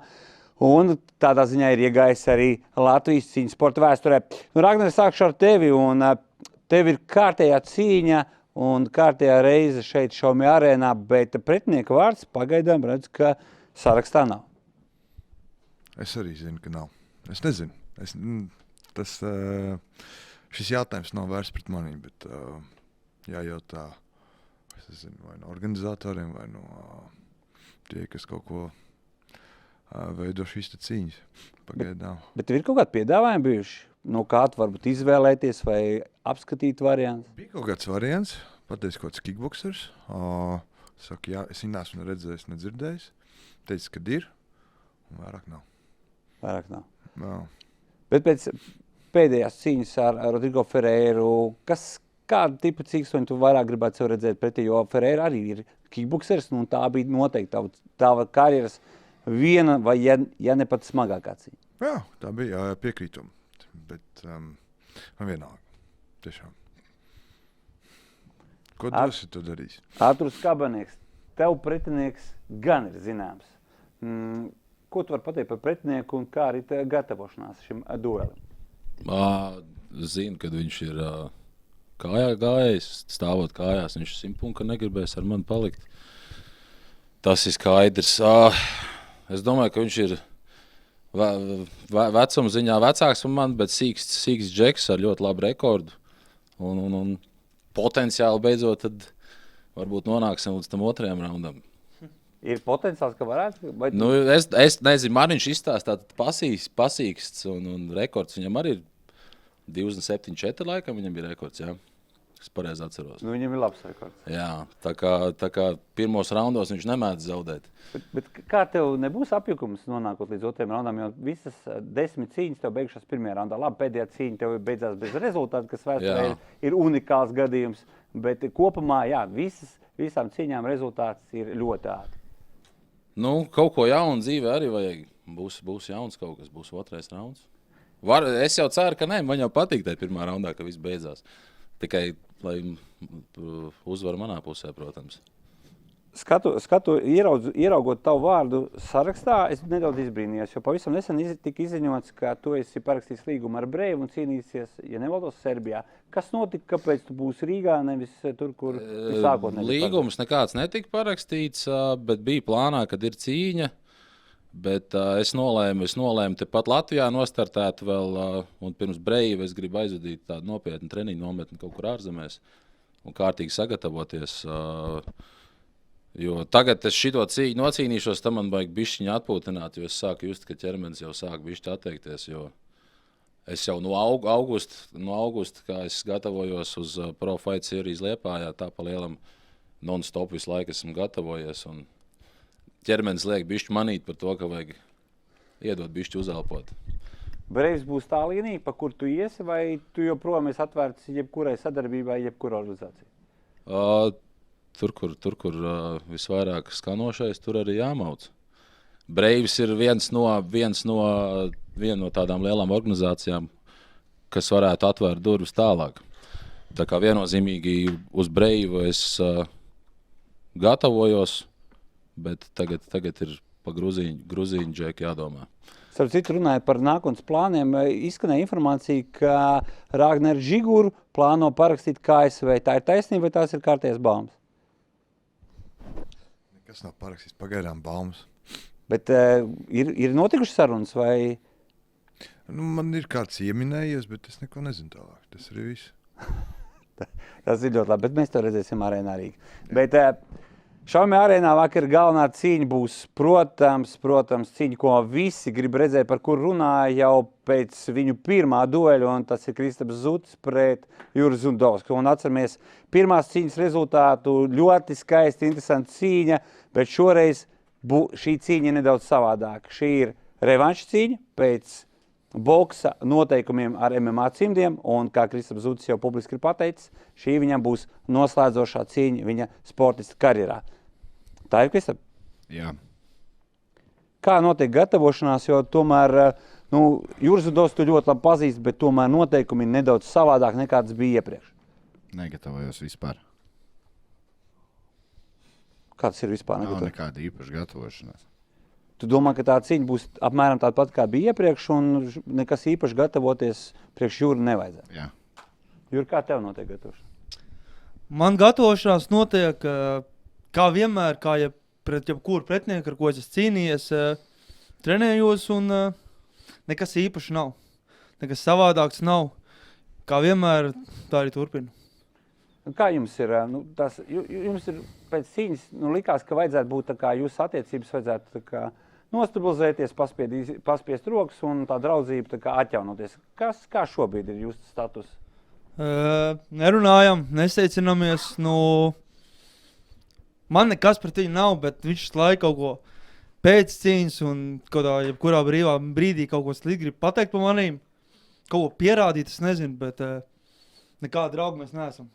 S1: un tādā ziņā ir iegājis arī Latvijas cīņas sporta vēsturē. Ragnar, sākšu ar tevi, un tev ir kārtējā cīņa un kārtējā reize šeit Šaumē arēnā, bet pretinieka vārds pagaidām redz, ka sarakstā nav.
S17: Es arī zinu, ka nav. Es nezinu. Šis jautājums nav vērsts pret mani, bet jājautā vai no organizatoriem, vai no tie, kas kaut ko veido šīs cīņas. Pagaidām.
S1: Bet ir kaut kādi piedāvājumi bijuši? No kādu varbūt izvēlēties vai apskatīt variants?
S17: Bija kaut kāds variants, pateicis kaut kāds kickboksers. Saka, jā, es viņu neesmu redzējis, nedzirdējis. Teicis, ka ir, un vairāk nav.
S1: Vairāk nav.
S17: No.
S1: Bet pēc pēdējās cīņas ar Rodrigo Ferreiru, kādu tipu cīkstoņu tu vairāk gribētu sev redzēt pretī, jo Ferreira arī ir kickboksers, un tā bija noteikti tava karjeras viena vai, ja ne pat smagākā cīņa.
S17: Jā, tā bija, piekrītuma, bet man vienalga, tiešām. Ko dosi, tu darīsi?
S1: Arturs Kabarnieks, tev pretinieks gan ir zināms. Ko tu vari pateikt par pretinieku un kā arī gatavošanās šim duelim?
S18: Zinu, kad viņš ir kājā gājējs, stāvot kājās, viņš 100 punktu negribēs ar mani palikt. Tas ir skaidrs. Es domāju, ka viņš ir vecuma ziņā vecāks par mani, bet sīks džeks ar ļoti labu rekordu. Un potenciāli beidzot tad varbūt nonāksim līdz tam 2. raundam.
S1: Ir potenciāls, ka varētu? Vai...
S18: Nu, es nezinu, man viņš izstāstā pasīksts un rekords. Viņam arī ir 27-4 laikam, viņam ir rekords, jā. Es pareizi atceros.
S1: Nu, viņam ir labs rekords.
S18: Jā, tā kā pirmos raundos viņš nemēdz zaudēt.
S1: Bet kā tev nebūs apjukums nonākot līdz 2. raundam, jo visas 10 cīņas tev beigšas 1. raundā. Labi, pēdējā cīņa tev beidzās bez rezultātu, kas vēsturē ir unikāls gadījums, bet kopumā, jā, visām cīņām rezultāts ir ļoti ātri.
S18: Nu, kaut ko jaunu dzīvē arī vajag. Būs jauns kaut kas, būs 2. rauns. Es jau ceru, ka nē, man jau patīk tajā 1. raundā, ka viss beidzās. Tikai, lai uzvar manā pusē, protams.
S1: Ieraugot tavu vārdu sarakstā, es nedaudz izbrīnījos, jo pavisam nesen tika izziņots, ka tu esi parakstījis līgumu ar Breivu un cīnīsies, ja nevaldos, Serbijā. Kas notika, kāpēc tu būsi Rīgā, nevis tur, kur sākotnēji?
S18: Līgums nekāds netika parakstīts, bet bija plānā, kad ir cīņa. Bet es nolēmu tepat Latvijā nostartēt vēl, un pirms Breiva es gribu aizvadīt tādu nopietnu treniņu nometni kaut kur ārzemēs un kārtīgi sagatavoties. Jo tagad es šito cīņu nocīnīšos, tam man vajag bišķiņu atpūtināt, jo es sāku just, ka ķermenis jau sāk bišķi atteikties, jo es jau no augusta, kā es gatavojos uz Pro Fight Series Liepājā, tā pa lielam non-stop visu laiku esmu gatavojies, un ķermenis liek bišķi manīt par to, ka vajag iedot bišķi uzelpot.
S1: Breivs būs tā līnija, pa kur tu iesi, vai tu joprojām esi atvērts jebkurai sadarbībai, jebkura organizācija?
S18: Tur, kur visvairāk skanošais, tur arī jāmauc. Breivs ir viena no tādām lielām organizācijām, kas varētu atvērt durvis tālāk. Tā kā viennozīmīgi uz Breivu es gatavojos, bet tagad ir pa gruzīņu džeku jādomā.
S1: Starp citu, runājot par nākotnes plāniem, izskanēja informācija, ka Ragneru Žiguru plāno parakstīt KSV. Tā ir taisnība, vai tās ir kārtējas baumas?
S17: Nekas nav parakstīts, pagaidām baumas.
S1: Bet ir notikušas sarunas, vai?
S17: Nu, man ir kāds ieminējies, bet es neko nezinu tālāk. Tas arī viss.
S1: Tas ir ļoti labi, bet mēs to redzēsim arēnā Rīgā. Bet Šaumē arēnā vakar galvenā cīņa būs, protams, cīņa, ko visi grib redzēt, par kur runāja jau pēc viņu pirmā dueļa, un tas ir Kristaps Zutis pret Juris Zundovski. Un atceramies pirmās cīņas rezultātu, ļoti skaisti, interesanti cīņa, bet šoreiz šī cīņa ir nedaudz savādāka. Šī ir revanša cīņa pēc boksa noteikumiem ar MMA cimdiem, un kā Kristaps Zutis jau publiski ir pateicis, šī viņam būs noslēdzošā cīņa viņa sportista karjerā. Tā ir, Kristap?
S19: Jā.
S1: Kā notiek gatavošanās, jo tomēr, Juris Zundovski tu ļoti labi pazīst, bet tomēr noteikumi ir nedaudz savādāk nekā tas bija iepriekš.
S19: Negatavojos vispār.
S1: Kā tas ir vispār?
S19: Nav nekāda īpaša gatavošanās.
S1: Tu domā, ka tā cīņa būs apmēram tāda pat, kā bija iepriekš, un nekas īpaši gatavoties priekš Juri nevajadzētu?
S19: Jā.
S1: Juri, kā tev notiek gatavošanās?
S20: Man gatavošanās notiek, kā vienmēr, pret jebkuru pretinieku, ar ko es cīnījies, trenējos, un nekas īpaši nav. Nekas savādāks nav. Kā vienmēr, tā arī turpinu.
S1: Kā jums ir? Jums ir pēc cīņas likās, ka vajadzētu būt tā kā jūsu attiecības vajadzētu tā kā nostabilizēties, paspiest rokas un tā draudzība tā kā atjaunoties. Kā šobrīd ir jūsu status?
S20: Nerunājam, nesteicinamies. Man nekas pret viņu nav, bet viņš laiku kaut ko pēc cīņas un jebkurā brīvā brīdī kaut ko slikti grib pateikt par manīm. Kaut ko pierādīt, es nezinu, bet nekāda drauga mēs neesam.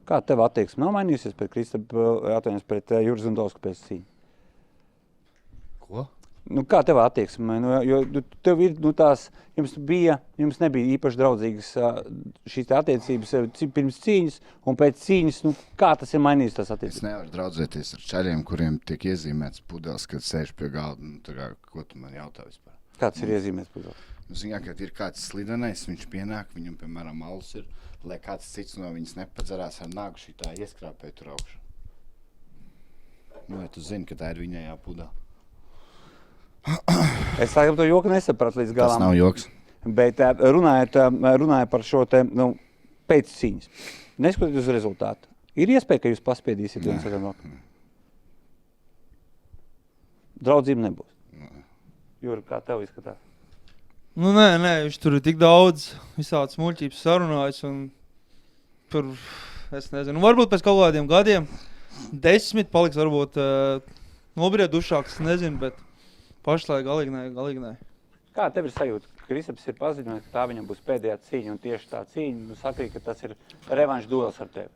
S1: Kā tev attieksme nav mainījusies pret pret Juris Zundovski pēc cīņa?
S19: Ko?
S1: Kā tev attieksme? Jo tev ir, jums nebija īpaši draudzīgas šīs attiecības pirms cīņas un pēc cīņas, kā tas ir mainījis tās attiecības?
S19: Es nevaru draudzēties ar čaļiem, kuriem tiek iezīmēts pudeles, kad sēž pie galda. Ko tu man jautā vispār?
S1: Kāds ir iezīmēts pudeles?
S19: Ziņā, kad ir kāds slidenais, viņš pienāk, viņam, piemēram, alus ir, lai kāds cits no viņas nepadzerās ar nagu šitā ieskrāpē tur augšu. Nu, vai tu zini, ka tā ir viņai jāpudā?
S1: Es laikam to joku nesapratu līdz galam.
S19: Tas nav joks.
S1: Bet runājot par šo te, pēc cīņas. Neskatoties uz rezultātu. Ir iespēja, ka jūs paspiedīsiet viens otram roku? Draudzība nebūs. Jūra, kā tev izskatās?
S20: Nu, nē, viņš tur ir tik daudz visādas muļķības sarunājis un tur, es nezinu, varbūt pēc kaut kādiem gadiem 10 paliks varbūt nobriedušāks, nezinu, bet pašlaik galīgi nē.
S1: Kā tev ir sajūta? Kristaps ir paziņojis, ka tā viņam būs pēdējā cīņa un tieši tā cīņa, saka, ka tas ir revanš duels ar tevi.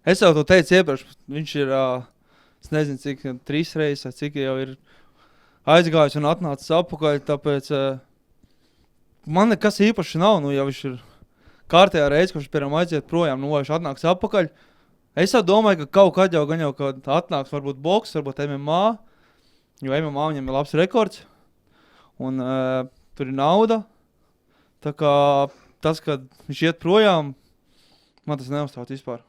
S20: Es jau to teicu iepriekš, viņš ir, es nezinu, cik 3 reizes, cik jau ir aizgājis un atnācis apakaļ, tāpēc man nekas īpaši nav, ja viņš ir kārtējā reize, ka viņš piemēram aiziet projām, vai viņš atnāks apakaļ. Es jau domāju, ka kaut kad jau atnāks varbūt boks, varbūt MMA, jo MMA viņam ir labs rekords, un tur ir nauda, tā kā tas, kad viņš iet projām, man tas neuzstāv vispār.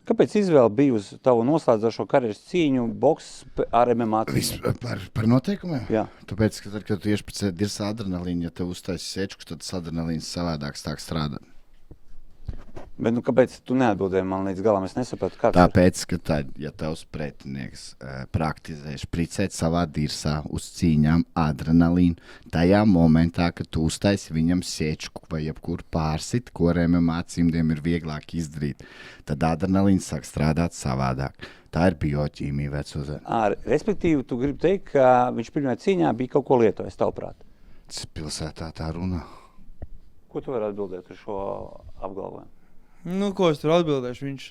S1: Kāpēc izvēle bija uz tavu noslēdzošo karjeras cīņu boks ar MMA cīņu?
S19: Par noteikumiem?
S1: Jā.
S19: Tāpēc, ka tad, kad tu tieši pēc dirsa adrenalīna, ja tev uztaisi sēčku, tad adrenalīns savādāk sāk strādāt.
S1: Bet kāpēc tu neatbildēji man līdz galam? Es nesapratu, kāds
S19: Tāpēc, ka tad, ja tavs pretinieks praktizē špricēt savā dirsā uz cīņām adrenalīnu, tajā momentā, kad tu uztaisi viņam sēčku vai jebkur pārsit, ko ar MMA cimdiem ir vieglāk izdarīt, tad adrenalīns sāk strādāt savādāk. Tā ir bioķīmija, vecuzē.
S1: Respektīvi, tu gribi teikt, ka viņš pirmajā cīņā bija kaut ko lietojis, tavuprāt?
S19: Tas pilsētā tā runā.
S1: Ko tu vari atbildēt ar šo apgalvojumu?
S20: Ko es tur atbildēšu? Viņš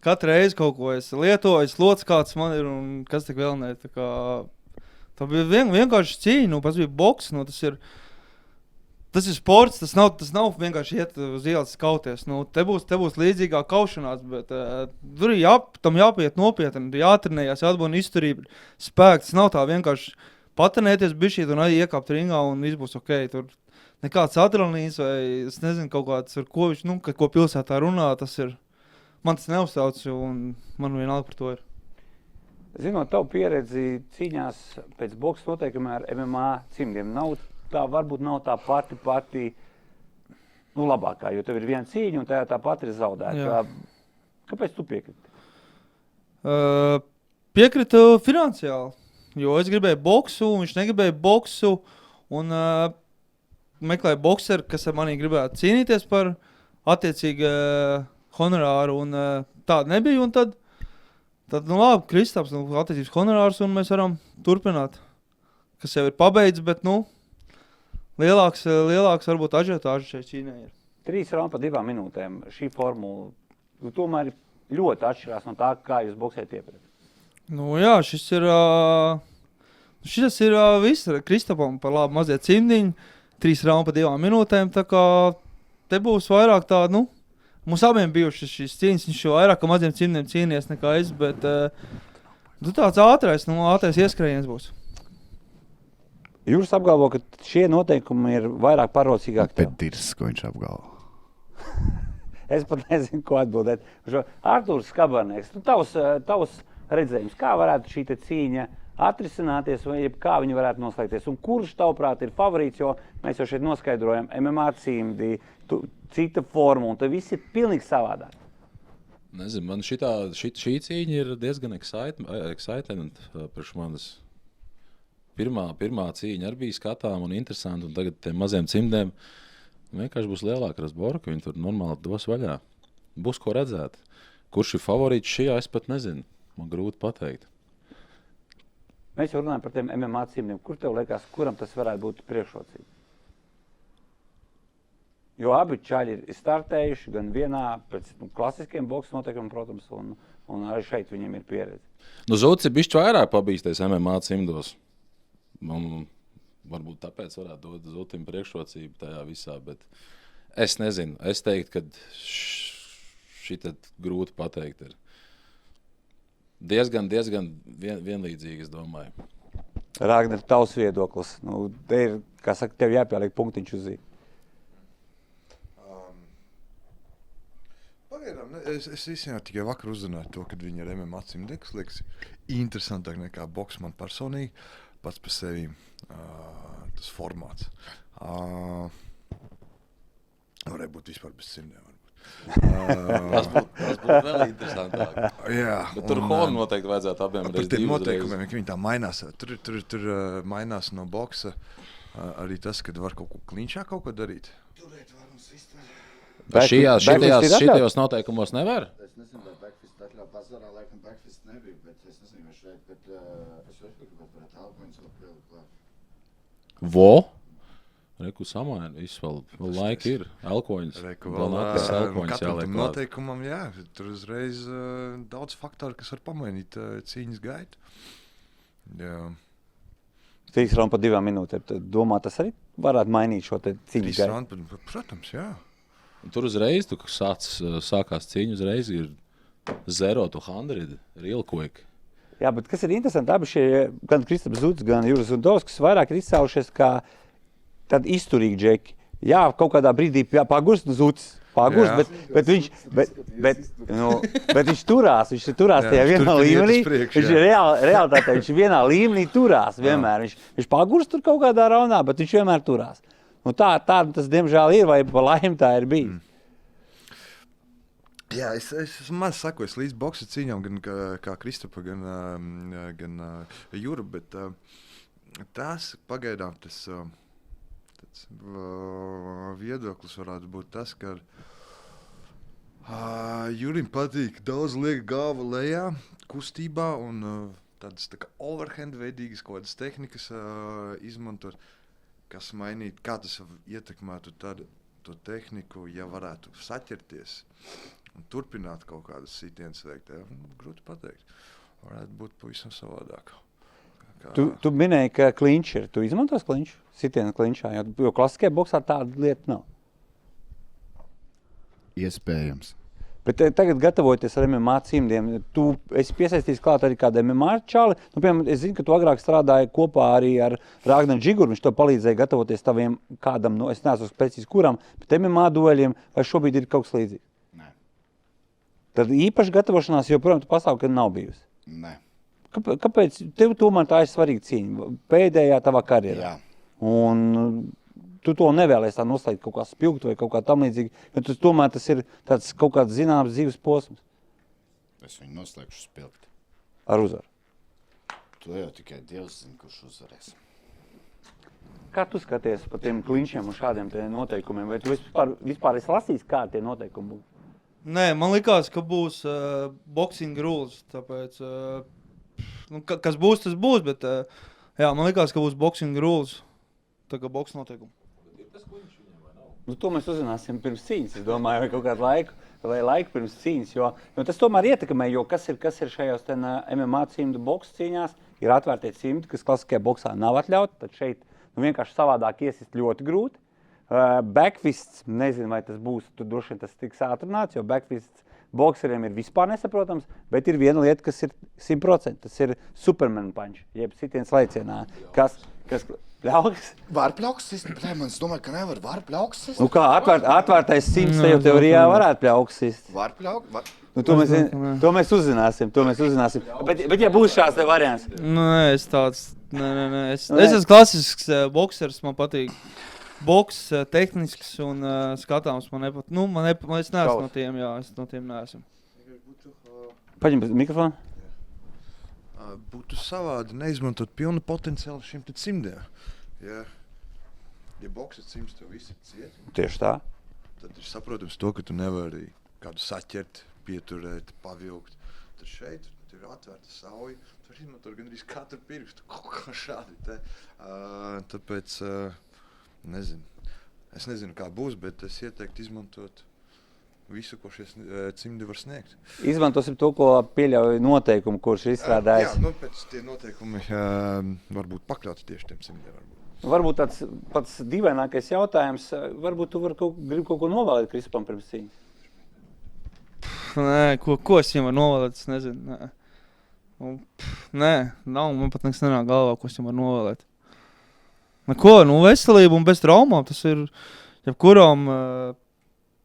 S20: katru reizi kaut ko es lietoju, slots kāds man ir un kas tik vēl ne. Tā bija vienkārši cīņa, tas bija boks, tas ir sports, tas nav vienkārši iet uz ielas kauties. Te būs līdzīgā kaušanās, bet tur tam jāpiet nopietni, jātrenējās, jāatbūna izturība, spēks. Tas nav tā vienkārši patenēties bišķīt un arī iekāpt ringā un viss būs ok. Tur nekāds adrenalīns vai es nezinu kaut kāds, ar ko viņš, ko pilsētā runā, man tas neuzsauc un man vienalga par to ir.
S1: Zinot tavu pieredzi cīņās pēc boks noteikumiem ar MMA cimdiem, varbūt nav tā pati labākā, jo tev ir viena cīņa un tā pati ir zaudēta. Kāpēc tu piekriti?
S20: Piekritu finansiāli, jo es gribēju boksu, viņš negribēja boksu un meklēju bokseru, kas ar manī gribētu cīnīties par attiecīgi honorāru un tāda nebija. Un tad labi, Kristaps, attiecības honorārs un mēs varam turpināt, kas jau ir pabeidz, bet lielāks varbūt ažiotāžu šeit cīnē ir. 3
S1: raundi pa 2 minūtēm. Šī formula tomēr ļoti atšķirās no tā, kā jūs boksējat iepriekš.
S20: Jā, šis ir viss Kristapam par labu mazie cimdiņi. 3 raundi pa 2 minūtēm, tā kā te būs vairāk tādu, mums abiem bijušas šīs cīņas, viņš jau vairāk ka maziem cimdiem cīnījies nekā es, bet tāds ātrais ieskrējiens būs.
S1: Jūras apgalvo, ka šie noteikumi ir vairāk parocīgāk tev.
S19: Bet dirs, ko viņš apgalvo.
S1: Es pat nezinu, ko atbildēt. Artūrs Skabarnieks, tavs redzējums, kā varētu šī te cīņa atrisināties vai kā viņi varētu noslēgties. Un kurš tavuprāt ir favorīts, jo mēs jau šeit noskaidrojam MMA cīmdi, cita forma, un tad viss ir pilnīgi savādāk.
S18: Nezinu, man šī cīņa ir diezgan excitement priekš manis. Pirmā cīņa arī bija skatām un interesanti, un tagad tiem maziem cimdiem vienkārši būs lielāka razborka, viņi tur normāli dos vaļā. Būs ko redzēt. Kurš ir favorīts šajā, es pat nezinu. Man grūti pateikt.
S1: Mēs jau runājam par tiem MMA cīmdiem. Kur tev liekas, kuram tas varētu būt priekšrocība? Jo abi čaļi ir startējuši gan vienā pēc klasiskiem boksa noteikumiem, protams, un arī šeit viņiem ir pieredze.
S18: Zots ir bišķi vairāk pabīstais MMA cimdos. Man varbūt tāpēc varētu dot Zotim priekšrocību tajā visā, bet es nezinu. Es teiktu, ka šitad grūti pateikt ir. Diezgan vienlīdzīgi, es domāju.
S1: Ragnar, tavs viedoklis. Te ir, kā saka, tev jāpieliek punktiņš uz ī.
S17: Pagaidām, es īstenībā tikai vakar uzzināju to, kad viņi ar MMA cimdeklis liekas interesantāk nekā boks man personīgi, pats par sevi tas formāts. Varēja būt vispār bez cimdiem.
S18: Tas būtu vēl interesantāk.
S17: Jā.
S18: Bet tur Horn noteikti vajadzētu abiem
S17: par tiem noteikumiem, ka viņi tā mainās. Tur mainās no boksa arī tas, kad var kaut ko klinčā kaut ko darīt.
S18: Šitajos noteikumos nevar?
S19: Es nezinu, vai backfist atļauj bazarā, laikam backfist nebija, bet es nezinu, vai šeit, bet es varētu varētu alkoņus vēl pielikt klāt.
S18: Vo? Reku samaina, viss vēl laika ir. Elkoņus.
S17: Reku vēl
S18: elkoņus
S17: katram
S18: jāliek
S17: tam
S18: klāt.
S17: noteikumam, jā, tur uzreiz daudz faktoru, kas var pamainīt cīņas gaitu. Jā.
S1: 3 raundu pa 2 minūtēm. Tad domā, tas arī varētu mainīt šo te cīņas
S17: 3
S1: gaitu?
S17: raundu, protams, jā.
S18: Tur uzreiz, tu sākās cīņa, uzreiz ir 0-100, real quick.
S1: Jā, bet kas ir interesanti, abi šie, gan Kristaps Zuds, gan Juris Zudovskis vairāk ir izcēlušies kā tādi izturīgi džeki. Jā, kaut kādā brīdī pagurst Zuds, bet viņš turās tajā vienā līmenī. Viņš ir realitātē, viņš ir vienā līmenī turās vienmēr. Viņš pagurst tur kaut kādā raundā, bet viņš vienmēr turās. Nu tā tas, diemžēl, ir, vai pa laimi tā ir bijis.
S17: Jā, es maz sakojos līdz boksa cīņām, gan kā Kristapa, gan Jura, bet tas pagaidām tas viedoklis varētu būt tas, ka Jurim patīk daudz liek galva lejā, kustībā un tādas tā kā overhand veidīgas kaut kādas tehnikas izmantot, kas mainīt, kā tas ietekmētu to tehniku, ja varētu saķerties un turpināt kaut kādas sitienas veikt. Grūti pateikt. Varētu būt pavisam savādāk.
S1: Tu minēji, ka klinč ir. Tu izmantos klinču? Sitienu klinčā, jo klasiskajā boksā tāda lieta nav.
S19: Iespējams.
S1: Bet tagad gatavoties ar MMA cimdiem, tu esi piesaistījis klāt arī kādu MMA čali. Nu, piemēram, es zinu, ka tu agrāk strādāji kopā arī ar Rāgnu Džiguru. Viņš to palīdzēja gatavoties taviem kādam, es neesmu precīzi kuram, bet MMA dueļiem, vai šobrīd ir kaut kas līdzīgs?
S19: Nē.
S1: Tad īpaši gatavošanās joprojām tu pastāv, kad nav bijusi?
S19: Nē.
S1: Kāpēc? Tev tomēr tā ir svarīga cīņa, pēdējā tavā karjerā.
S19: Jā.
S1: Un tu to nevēlies tā noslēgt kaut kā spilgt vai kaut kā tam līdzīgi, jo tomēr tas ir tāds kaut kāds zināms dzīves posms.
S19: Es viņu noslēgšu spilgt.
S1: Ar uzvaru.
S19: To jau tikai Dievs zina, kurš uzvarēs.
S1: Kā tu skaties par tiem klinčiem un šādiem noteikumiem? Vai tu vispār esi lasījis, kā tie noteikumi būs?
S20: Nē, man likās, ka būs boxing rules, tāpēc, kas būs, tas būs, bet jā, man likās, ka būs boxing rules, tā kā boks noteikumi.
S1: Nu, to mēs uzzināsim pirms cīņas, es domāju, vai kaut kādu laiku pirms cīņas, jo tas tomēr ietekmē, jo kas ir šajos MMA cimdu boks cīņās, ir atvērtie cimdi, kas klasiskajā boksā nav atļauti, tad šeit vienkārši savādāk iesist ļoti grūti. Backfists, nezinu, vai tas būs, tur droši vien tas tiks atrunāts, jo backfists bokseriem ir vispār nesaprotams, bet ir viena lieta, kas ir 100%, tas ir Superman punch, jeb sitiens laicienā, kas pļauks?
S19: Var pļauks sist? Es domāju, ka nevar. Var pļauks sist?
S1: Nu kā, atvērtais cimds tev teorijā varētu pļauks sist.
S19: Var pļauks?
S1: Nu, to mēs uzzināsim. Bet ja būs šāds te variants?
S20: Nē, es tāds, nē. Es esmu klasisks boksers, man patīk. Boks, tehnisks un skatāms man nepatīk. Es neesmu no tiem, jā, es no tiem neesmu.
S1: Paņem mikrofonu.
S17: Būtu savādi neizmantot pilnu potenciālu šiem te cimdiem. Ja boksa cimds tev visi ciet.
S1: Tieši tā.
S17: Tad ir saprotams to, ka tu nevari kādu saķert, pieturēt, pavilkt. Tad šeit ir atvērta sauja. Tu vari izmantot gandrīz katru pirkstu. Kaut kā šādi te. Tāpēc, nezinu. Es nezinu, kā būs, bet es ieteiktu izmantot visu, ko šie cimdi var sniegt.
S1: Izmantosim to, ko pieļauj noteikumu, kurš ir izstrādājis.
S17: Jā, pēc tie noteikumi varbūt pakļauts tieši tiem cimdiem.
S1: Varbūt tāds pats dīvainākais jautājums, varbūt tu gribi kaut ko novēlēt Kristapam pirms cīņas?
S20: Nē, ko es viņam varu novēlēt, es nezinu. Nē, nav, man pat nekas nenāk galvā, ko es viņam varu novēlēt. Veselību un bez traumām, tas ir jebkuram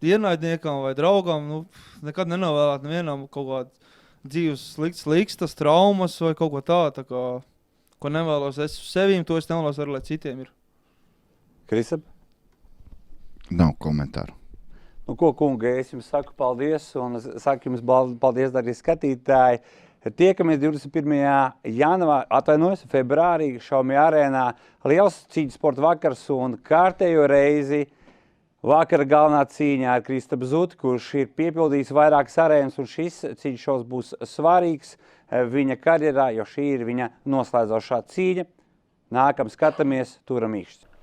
S20: ienaidniekam vai draugam, nu, nekad nenovēlēt nevienam kaut kādu dzīves sliktas, traumas vai kaut ko tādu, ko nevēlos es sevīm, to es nevēlos arī, lai citiem ir.
S1: Krisap?
S19: Nav komentāru.
S1: Nu, ko, kungi, es jums saku paldies, un saku jums paldies, darbie skatītāji. Tiekamies 21. februārī Xiaomi arēnā. Liels cīņas sporta vakars un kārtējo reizi vakara galvenā cīņā ar Kristapu Zuti, kurš ir piepildījis vairākas arēnas, un šis cīņas šovs būs svarīgs viņa karjerā, jo šī ir viņa noslēdzošā cīņa. Nākam skatāmies, turam īkšķi.